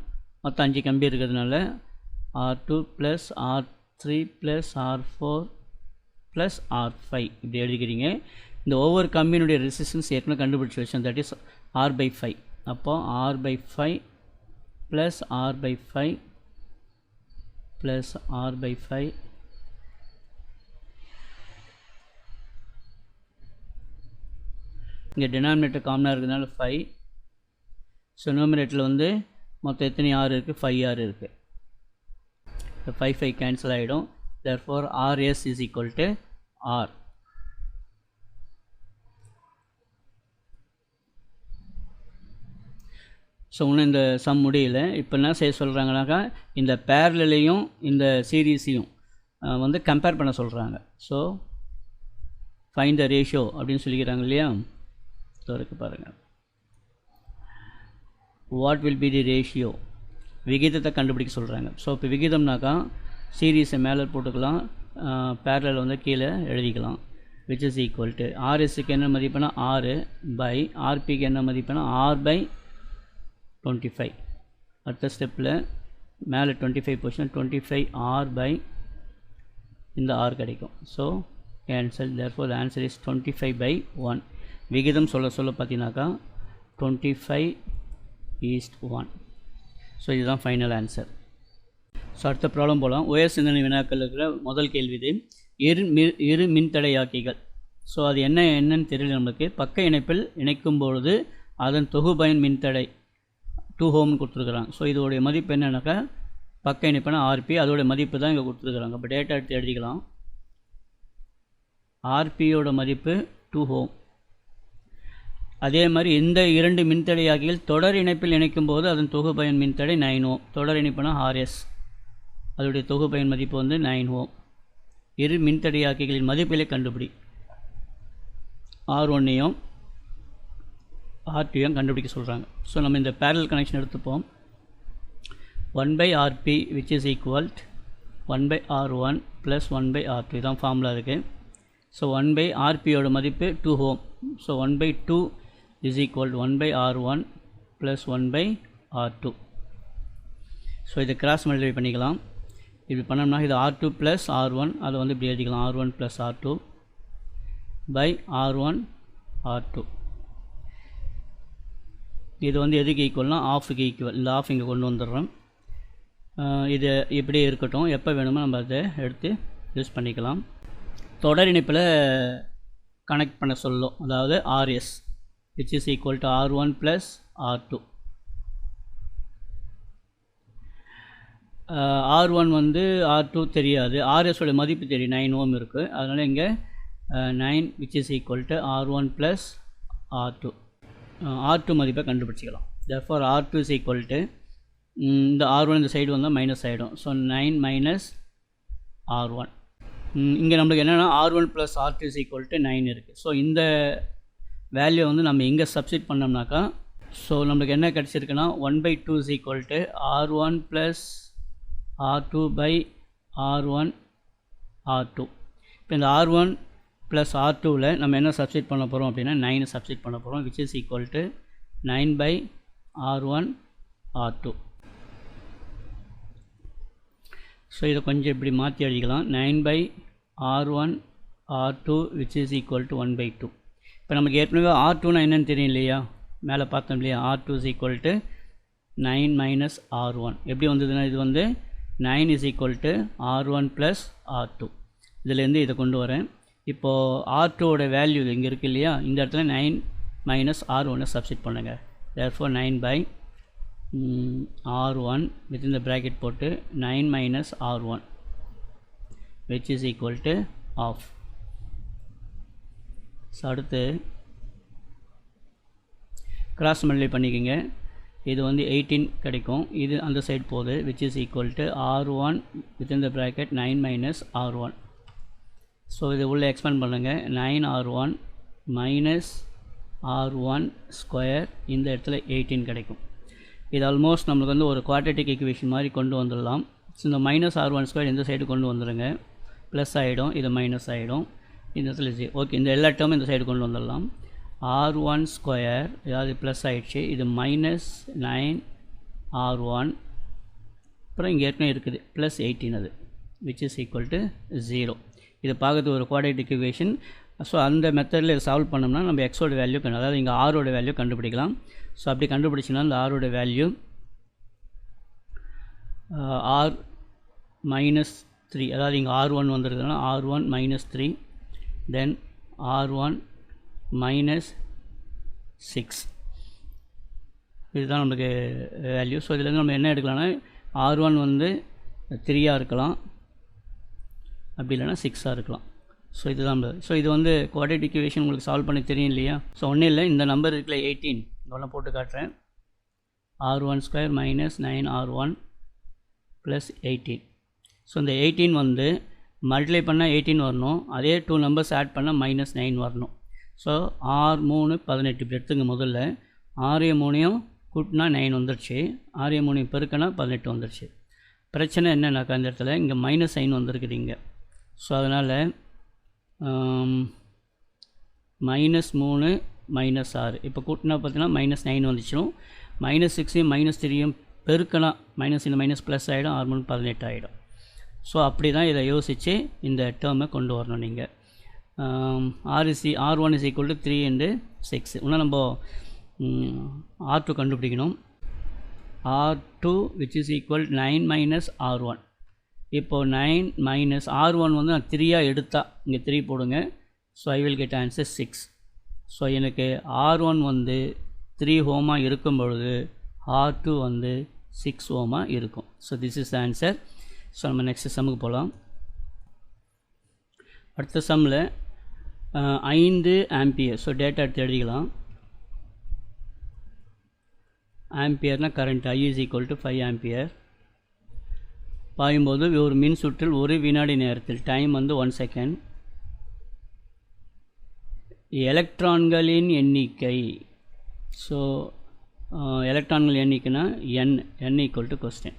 மொத்தம் 5 கம்பி இருக்கிறதுனால R2 + R3 + R4 + R5 இப்படி எழுதிக்கிறீங்க. இந்த ஒவ்வொரு கம்பியினுடைய ரெசிஸ்டன்ஸ் ஏற்கனவே கண்டுபிடிச்சி வச்சோம், தட் இஸ் R/5. அப்போ R/5 + R/5 + R/5 இங்கே டினாமினேட்டர் காமனாக இருக்கிறதுனால 5. ஸோ நியூமரேட்டரில் வந்து மொத்தம் எத்தனை ஆர் இருக்குது, 5 ஆர் இருக்குது. இப்போ 5 கேன்சல் ஆகிடும். Therefore RS is equal to R. So இன்னும் இந்த சம் முடியல. இப்போ என்ன செய்ய சொல்கிறாங்கனாக்கா இந்த பேரலையும் இந்த சீரீஸையும் வந்து கம்பேர் பண்ண சொல்கிறாங்க. ஸோ ஃபைண்ட் த ரேஷியோ அப்படின்னு சொல்லிக்கிறாங்க இல்லையா, இருக்கு பாருங்கள். What will be the ratio, விகிதத்தை கண்டுபிடிக்க சொல்கிறாங்க. ஸோ இப்போ விகிதம்னாக்கா சீரீஸை மேலே போட்டுக்கலாம், பேரலல் வந்து கீழே எழுதிக்கலாம். விச் இஸ் ஈக்குவல் டு RSக்கு என்ன மதிப்புனா 6/RPக்கு என்ன மதிப்புனா R/25. அடுத்த ஸ்டெப்பில் மேலே 25 பொசிஷன் 25R/ இந்த R கிடைக்கும். So cancel. Therefore answer is 25/1. விகிதம் சொல்ல பார்த்தீங்கன்னாக்கா 25:1. ஸோ இதுதான் ஃபைனல் ஆன்சர். ஸோ அடுத்த ப்ராப்ளம் போகலாம். உயர் சிந்தனை வினாக்கள் இருக்கிற முதல் கேள்வி இது. இரு மின்தடையாக்கிகள். ஸோ அது என்னன்னு தெரியல நம்மளுக்கு. பக்க இணைப்பில் இணைக்கும் பொழுது அதன் தொகுபயன் மின்தடை 2 ஓம்னு கொடுத்துருக்குறாங்க. ஸோ இதோடைய மதிப்பு என்னன்னாக்கா பக்க இணைப்புனா RP, அதோடைய மதிப்பு தான் இங்கே கொடுத்துருக்குறாங்க. இப்போ டேட்டா எடுத்து எழுதிக்கலாம். RPயோட மதிப்பு 2 ஓம். அதே மாதிரி இந்த 2 மின்தடையாக்கிகள் தொடர் இணைப்பில் இணைக்கும் போது அதன் தொகுபயன் மின்தடை 9 ஓம். தொடர் இணைப்புனா RS, அதோடைய தொகுபயன் மதிப்பு வந்து 9 ஓம். இரு மின்தடையாக்கிகளின் மதிப்பிலே கண்டுபிடி. R1ஐயும் R2ஐயும் கண்டுபிடிக்க சொல்கிறாங்க. ஸோ நம்ம இந்த பேரலல் கனெக்ஷன் எடுத்துப்போம். 1/RP which is equal 1/R1 + 1/R2 இதான் ஃபார்முலா இருக்குது. ஸோ 1/RPயோட மதிப்பு 2 ohm. So 1/2 is equal to 1/R1 + 1/R2. So இதை கிராஸ் மல்டிப்ளை பண்ணிக்கலாம். இப்படி பண்ணோம்னா இது R2 + R1, அதை வந்து இப்படி எழுதிக்கலாம். R1 + R2 /R1 R2. இது வந்து எதுக்கு ஈக்குவல்னா ஆஃபுக்கு ஈக்குவல். இந்த ஆஃப் இங்கே கொண்டு வந்துடுறோம். இது இப்படியே இருக்கட்டும், எப்போ வேணுமோ நம்ம அதை எடுத்து யூஸ் பண்ணிக்கலாம். தொடர் இணைப்பில் கனெக்ட் பண்ண சொல்லும், அதாவது RS which is equal to R1 + R2. R1 வந்து R2 தெரியாது, RSோட மதிப்பு தெரியும், 9 ஓம் இருக்குது. அதனால் இங்கே 9 which is equal to R1 + R2. R2 மதிப்பை கண்டுபிடிச்சிக்கலாம். therefore R2 is equal to இந்த R1 இந்த சைடு வந்தால் மைனஸ் ஆகிடும். So 9 - R1. இங்கே நம்மளுக்கு என்னென்னா R1 + R2 is equal to 9 இருக்குது. ஸோ இந்த வேல்யூ வந்து நம்ம இங்கே சப்ஸ்டிட் பண்ணோம்னாக்கா ஸோ நம்மளுக்கு என்ன கிடச்சிருக்குன்னா 1/2 is equal to R1 + R2 /R1 R2. இப்போ இந்த R1 + R2வில் நம்ம என்ன சப்ஸ்டிட் பண்ண போகிறோம் அப்படின்னா 9 சப்ஸ்டிட் பண்ண போகிறோம், which is equal to 9/R1 R2. So இதை கொஞ்சம் இப்படி மாற்றி எழுதிக்கலாம். 9/R1 R2 which is equal to 1/2. இப்போ நமக்கு ஏற்கனவே R2னா என்னென்னு தெரியும் இல்லையா, மேலே பார்த்தோம் இல்லையா. R2 is equal to 9 - R1. எப்படி வந்ததுன்னா இது வந்து 9 is equal to R1 + R2. இதிலேருந்து இதை கொண்டு வரேன். இப்போது R2ஓட வேல்யூ இங்கே இருக்குது இல்லையா, இந்த இடத்துல 9 - R1 சப்ஸ்டிட் பண்ணுங்கள். therefore 9/R1 within the bracket போட்டு 9 - R1 which is equal to half. So அடுத்து கிராஸ் மல்டிப்ளை பண்ணிக்கோங்க. இது வந்து 18 கிடைக்கும். இது அந்த சைடு போகுது, which is equal to R1 within the bracket 9 minus R1. So இது உள்ளே எக்ஸ்பேண்ட் பண்ணுங்கள். 9R1 மைனஸ் R1 ஸ்கொயர், இந்த இடத்துல 18 கிடைக்கும். இது ஆல்மோஸ்ட் நம்மளுக்கு வந்து ஒரு குவாட்ரேட்டிக் ஈக்குவேஷன் மாதிரி கொண்டு வந்துடலாம். ஸோ இந்த மைனஸ் R1 ஸ்கொயர் இந்த சைடு கொண்டு வந்துடுங்க, ப்ளஸ் ஆகிடும், இது மைனஸ் ஆகிடும், இந்த இடத்துல ஓகே. இந்த எல்லா டேர்மும் இந்த சைடு கொண்டு வந்துடலாம். R1 ஸ்கொயர் ஏதாவது ப்ளஸ் ஆகிடுச்சு, இது மைனஸ் 9R1, அப்புறம் இங்கே ஏற்கனவே இருக்குது ப்ளஸ் 18, அது which is equal to 0. இது பார்க்குறது ஒரு குவாட்ரேட்டிக் ஈக்குவேஷன். ஸோ அந்த மெத்தடில் இதை சால்வ் பண்ணோம்னா நம்ம எக்ஸோட வேல்யூ அதாவது இங்கே ஆரோட வேல்யூ கண்டுபிடிக்கலாம். ஸோ அப்படி கண்டுபிடிச்சிங்கன்னா இந்த ஆரோட வேல்யூ ஆர் மைனஸ் 3, அதாவது இங்கே R1 வந்துருக்குதுன்னா R1 மைனஸ் 3, தென் R1 மைனஸ் 6, இதுதான் நமக்கு வேல்யூ. ஸோ இதுலேருந்து நம்ம என்ன எடுக்கலாம்னா R1 வந்து 3ஆக இருக்கலாம், அப்படி இல்லைனா 6ஆக இருக்கலாம். ஸோ இதுதான். ஸோ இது வந்து குவாட்ரேட்டிக் ஈக்குவேஷன் உங்களுக்கு சால்வ் பண்ணி தெரியும் இல்லையா? ஸோ ஒன்றும் இல்லை, இந்த நம்பர் இருக்குல்ல 18, இதெல்லாம் போட்டு காட்டுறேன். R1 square minus 9R1 plus 18. So இந்த 18 வந்து மல்டிப்ளை பண்ணால் 18 வரணும், அதே 2 நம்பர்ஸ் ஆட் பண்ணால் மைனஸ் 9 வரணும். ஸோ R3 18 இப்படி எடுத்துங்க. முதல்ல 6 கூட்டினா 9 வந்துடுச்சு, 6 பெருக்கினா 18 வந்துடுச்சு. பிரச்சனை என்னன்னாக்கா அந்த இடத்துல இங்கே மைனஸ் சைன் வந்துருக்குது இங்கே. ஸோ அதனால் -3 -6 இப்போ கூட்டினா பார்த்தீங்கன்னா -9 வந்துச்சிடும். -6 -3 பெருக்கலாம், மைனஸ் இந்த மைனஸ் ப்ளஸ் ஆகிடும், R3 18 ஆகிடும். ஸோ அப்படி தான் இதை யோசித்து இந்த டேர்மை கொண்டு வரணும் நீங்கள். R1 is equal to 3 and 6. இன்னும் நம்ம R2 கண்டுபிடிக்கணும். R2 which is equal 9 minus R1. இப்போது 9 minus R1 வந்து நான் 3ஆக எடுத்தால் இங்கே 3 போடுங்க. So I will get answer 6. So எனக்கு R1 வந்து 3 ஓமாக இருக்கும் பொழுது R2 வந்து 6 ஓமாக இருக்கும். So this is answer. So நம்ம நெக்ஸ்ட் சம்முக்கு போகலாம். அடுத்த சம்மில் 5 ஆம்பியர். ஸோ டேட்டா எடுத்து எழுதிக்கலாம். ஆம்பியர்னால் current I is equal to 5 ampere. பாயும்போது ஒரு மின் சுற்றில் 1 வினாடி நேரத்தில், டைம் வந்து 1 செகண்ட், எலக்ட்ரான்களின் எண்ணிக்கை. ஸோ எலக்ட்ரான்கள் எண்ணிக்கைனா n equal to question.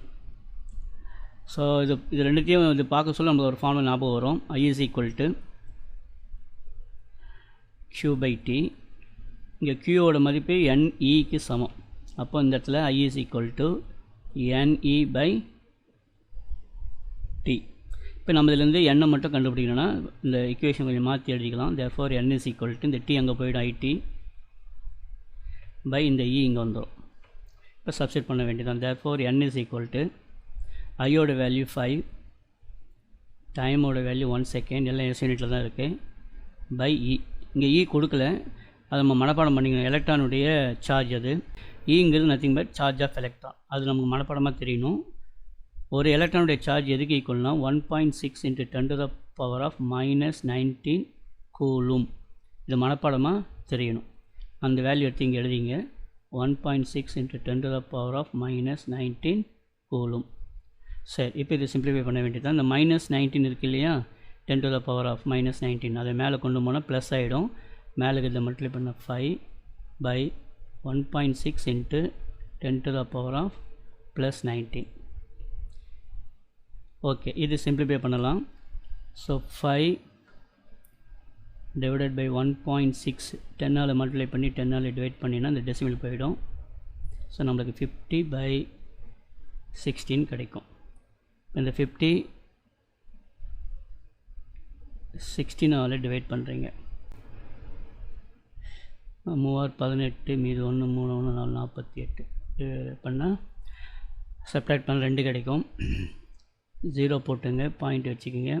So இது ரெண்டுத்தையும் இது பார்க்க சொல்ல நமக்கு ஒரு ஃபார்முலா ஞாபகம் வரும். I is equal to Q/T. இங்கே Qவோட மதிப்பு NEக்கு சமம். அப்போ இந்த இடத்துல I is equal to NE/T. இப்போ நம்ம இதிலேருந்து n மட்டும் கண்டுபிடிக்கணும்னா இந்த ஈக்குவேஷன் கொஞ்சம் மாற்றி எழுதிக்கலாம். therefore n is equal to இந்த T அங்கே போய்டும் IT by இந்த E இங்கே வந்துடும். இப்போ சப்ஸ்டிட் பண்ண வேண்டியதான். therefore n is equal to ஐயோட வேல்யூ 5, டைமோட வேல்யூ 1 செகண்ட், எல்லாம் எஸ் யூனிட்டில் தான் இருக்குது, பை இ. இங்கே இ கொடுக்கல, அதை நம்ம மனப்பாடம் பண்ணிக்கணும். எலக்ட்ரானுடைய சார்ஜ் அது. ஈங்கிறது nothing but charge of electron. அது நமக்கு மனப்பாடமாக தெரியணும். ஒரு எலக்ட்ரானுடைய சார்ஜ் எதுக்கு ஈக்குவல்னா 1.6 × 10⁻⁻⁻19 கூலும். இது மனப்பாடமாக தெரியணும். அந்த வேல்யூ எடுத்து இங்கே எழுதிங்க. 1.6 × 10⁻⁻19 கூலும். சரி, இப்போ இது சிம்பிளிஃபை பண்ண வேண்டியது தான். இந்த -19 இருக்குது இல்லையா, 10⁻⁻19 அதை மேலே கொண்டு போனால் ப்ளஸ் ஆகிடும். மேலே இதை மல்டிப்ளை பண்ண 5/1.6 × 10⁻+19. ஓகே, இது சிம்பிளிஃபை பண்ணலாம். ஸோ 5 டிவைடட் பை 1.6 10ஆல் மல்டிப்ளை பண்ணி 10ஆல் டிவைட் பண்ணினா இந்த டெசிமல் போயிடும். ஸோ நம்மளுக்கு 50/16 கிடைக்கும். இந்த 50 16ஆல் டிவைட் பண்ணுறீங்க. 3×18 மீது 1 3 1 4 48 பண்ணால் சப்ட்ராக்ட் பண்ண 2 கிடைக்கும். 0 போட்டுங்க, பாயிண்ட் வச்சுக்கோங்க.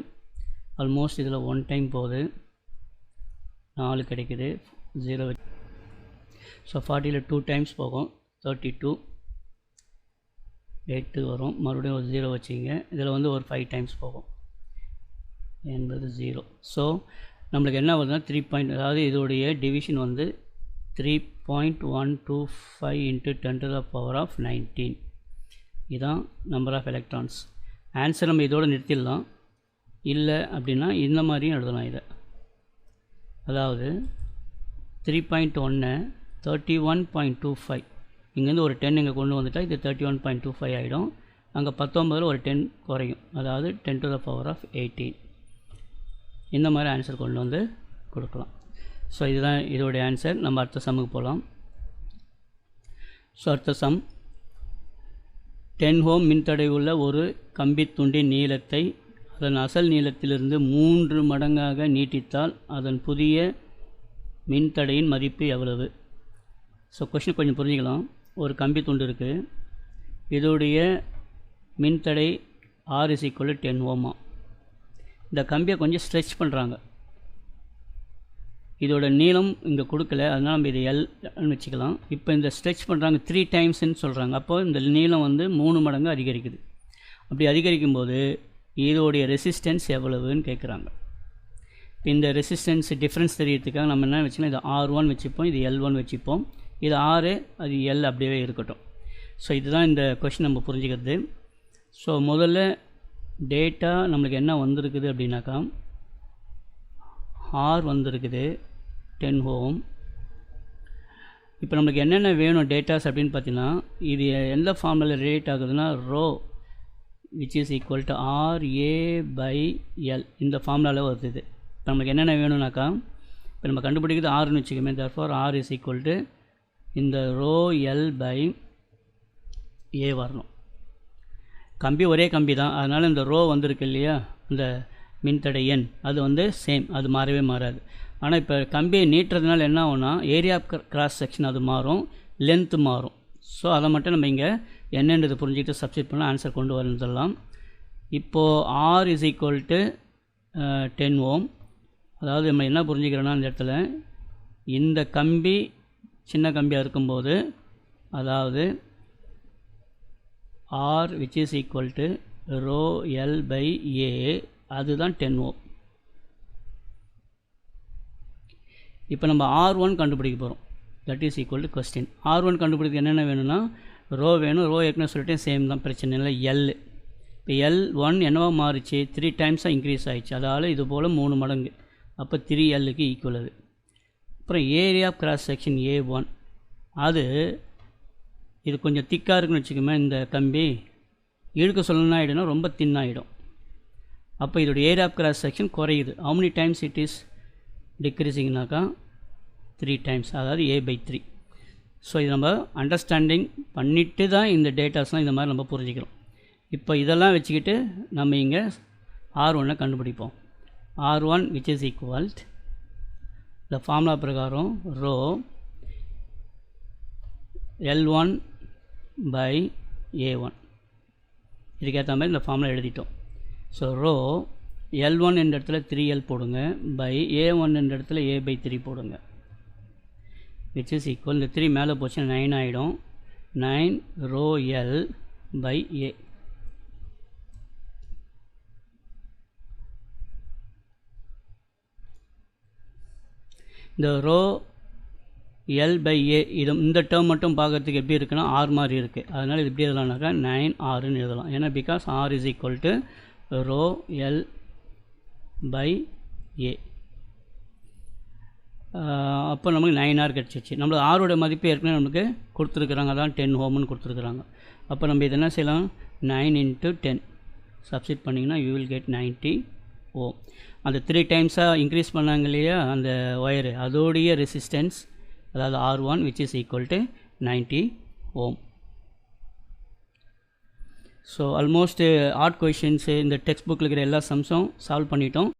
ஆல்மோஸ்ட் இதில் 1 டைம் போகுது, 4 கிடைக்குது. 0 ஸோ 40ல் 2 டைம்ஸ் போகும், 32 8 வரும். மறுபடியும் ஒரு 0 வச்சுக்கோங்க. இதில் வந்து ஒரு 5 டைம்ஸ் போகும். என்பது 0. ஸோ நம்மளுக்கு என்ன வருதுன்னா 3 அதாவது இதோடைய டிவிஷன் வந்து 3.125 × 10⁻19. இதுதான் நம்பர் ஆஃப் எலக்ட்ரான்ஸ். ஆன்சர் நம்ம இதோடு நிறுத்திடலாம். இல்லை அப்படின்னா இந்த மாதிரியும் எழுதலாம் இதை. அதாவது 3.1 31.25, இங்கேருந்து ஒரு 10 இங்கே கொண்டு வந்துட்டால் இது 31.25 ஆகிடும். அங்கே 19 ஒரு 10 குறையும், அதாவது 10⁻18. இந்த மாதிரி ஆன்சர் கொண்டு வந்து கொடுக்கலாம். ஸோ இதுதான் இதோடைய ஆன்சர். நம்ம அடுத்த சம்முக்கு போகலாம். ஸோ அடுத்த சம், 10 ஓம் மின்தடை உள்ள ஒரு கம்பித்துண்டின் நீளத்தை அதன் அசல் நீளத்திலிருந்து 3 மடங்காக நீட்டித்தால் அதன் புதிய மின்தடையின் மதிப்பு எவ்வளவு? ஸோ கொஸ்டின் கொஞ்சம் புரிஞ்சுக்கலாம். ஒரு கம்பி துண்டு இருக்குது, இதோடைய மின்தடை R = 10 ஓமா. இந்த கம்பியை கொஞ்சம் ஸ்ட்ரெச் பண்ணுறாங்க. இதோட நீளம் இங்கே கொடுக்கல, அதனால் நம்ம இதை Lன்னு வச்சுக்கலாம். இப்போ இந்த ஸ்ட்ரெச் பண்ணுறாங்க 3 டைம்ஸ்ன்னு சொல்கிறாங்க. அப்போது இந்த நீளம் வந்து 3 மடங்கு அதிகரிக்குது. அப்படி அதிகரிக்கும் போது இதோடைய ரெசிஸ்டன்ஸ் எவ்வளவுன்னு கேட்குறாங்க. இப்போ இந்த ரெசிஸ்டன்ஸ் டிஃப்ரென்ஸ் தெரியறதுக்காக நம்ம என்ன வச்சுக்கலாம், இது R1 வச்சுப்போம், இது L1 வச்சுப்போம். இது R, அது L அப்படியே இருக்கட்டும். ஸோ இதுதான் இந்த கொஷின் நம்ம புரிஞ்சுக்கிறது. ஸோ முதல்ல டேட்டா நம்மளுக்கு என்ன வந்திருக்குது அப்படின்னாக்கா, R வந்திருக்குது 10 ஓம். இப்போ நம்மளுக்கு என்னென்ன வேணும் டேட்டாஸ் அப்படின்னு பார்த்தீங்கன்னா, இது எந்த ஃபார்முலா ரிலேட் ஆகுதுன்னா row which is equal to RA/L, இந்த ஃபார்முலாவில் வருது. இப்போ நம்மளுக்கு என்னென்ன வேணும்னாக்கா, இப்போ நம்ம கண்டுபிடிக்கிறது Rன்னு வச்சுக்கோமே, therefore R is equal to இந்த ரோ L/A வரணும். கம்பி ஒரே கம்பி தான், அதனால் இந்த ரோ வந்திருக்கு இல்லையா, இந்த மின்தடை எண் அது வந்து சேம், அது மாறவே மாறாது. ஆனால் இப்போ கம்பியை நீட்டுறதுனால என்ன ஆகும்னா ஏரியா ஆஃப் கிராஸ் செக்ஷன் அது மாறும், லென்த்து மாறும். ஸோ அதை மட்டும் நம்ம இங்கே என்னன்றது புரிஞ்சுக்கிட்டு சப்ஸ்டிட் பண்ணலாம், ஆன்சர் கொண்டு வந்துடலாம். இப்போது R is equal to 10 ஓம். அதாவது நம்ம என்ன புரிஞ்சுக்கிறோன்னா, இந்த இடத்துல இந்த கம்பி சின்ன கம்பியாக இருக்கும்போது, அதாவது R which is equal to rho L/A, அதுதான் 10 ஓம். இப்போ நம்ம R1 கண்டுபிடிக்க போகிறோம். That is equal to question. R1 கண்டுபிடிக்க என்னென்ன வேணும்னா, ரோ வேணும். ரோ ஏற்கனவே சொல்லிட்டேன், சேம் தான், பிரச்சனை இல்லை. L, இப்போ L1 என்னவா மாறிச்சு, 3 டைம்ஸாக இன்க்ரீஸ் ஆகிடுச்சு. அதால் இது போல் 3 மடங்கு, அப்போ 3Lக்கு ஈக்குவல் அது. அப்புறம் area of cross section A1, அது இது கொஞ்சம் திக்காக இருக்குன்னு வச்சுக்கோமே, இந்த கம்பி இழுக்க சொல்லணும்னா ஆகிடும்னா ரொம்ப தின்னாகிடும். அப்போ இதோட ஏரியா ஆஃப் கிராஸ் செக்ஷன் குறையுது. how many times it is decreasingனாக்கா 3 times, அதாவது A/3. ஸோ இது நம்ம அண்டர்ஸ்டாண்டிங் பண்ணிவிட்டு தான் இந்த டேட்டாஸ்லாம் இந்த மாதிரி நம்ம புரிஞ்சுக்கிறோம். இப்போ இதெல்லாம் வச்சுக்கிட்டு நம்ம இங்கே R1 கண்டுபிடிப்போம். R1 which is equal இந்த ஃபார்முலா பிரகாரம் ரோ L1/A1, இதுக்கேற்ற மாதிரி இந்த ஃபார்முலா எழுதிட்டோம். ஸோ ரோ L1 என்ற இடத்துல 3L போடுங்க, பை A1 என்ற இடத்துல A/3 போடுங்க, which is equal, இந்த 3 மேலே போச்சுன்னா 9 ஆகிடும். 9 ரோ L/A. இந்த ரோ L/A இது இந்த டேர்ம் மட்டும் பார்க்குறதுக்கு எப்படி இருக்குன்னா R மாதிரி இருக்குது. அதனால் இது எப்படி எழுதலாம்னாக்கா 9Rன்னு எழுதலாம். ஏன்னா because R is equal to rho L/A. அப்போ நமக்கு 9R கிடச்சிச்சு. நம்மளுக்கு ஆரோட மதிப்பு ஏற்கனவே நமக்கு கொடுத்துருக்குறாங்க, அதான் 10 ஓம்னு கொடுத்துருக்குறாங்க. அப்போ நம்ம இது என்ன செய்யலாம், 9 × 10 சப்ஸ்டிட் பண்ணிங்கன்னா யூ வில் கெட் 90 ஓம். அந்த 3 டைம்ஸாக இன்க்ரீஸ் பண்ணாங்க இல்லையா அந்த ஒயரு, அதோடைய ரெசிஸ்டன்ஸ் அதாவது R1 which is equal to 90 ohm. So almost odd questions இந்த டெக்ஸ்ட் புக்கில் இருக்கிற எல்லா சம்ஸும் சால்வ் பண்ணிட்டோம்.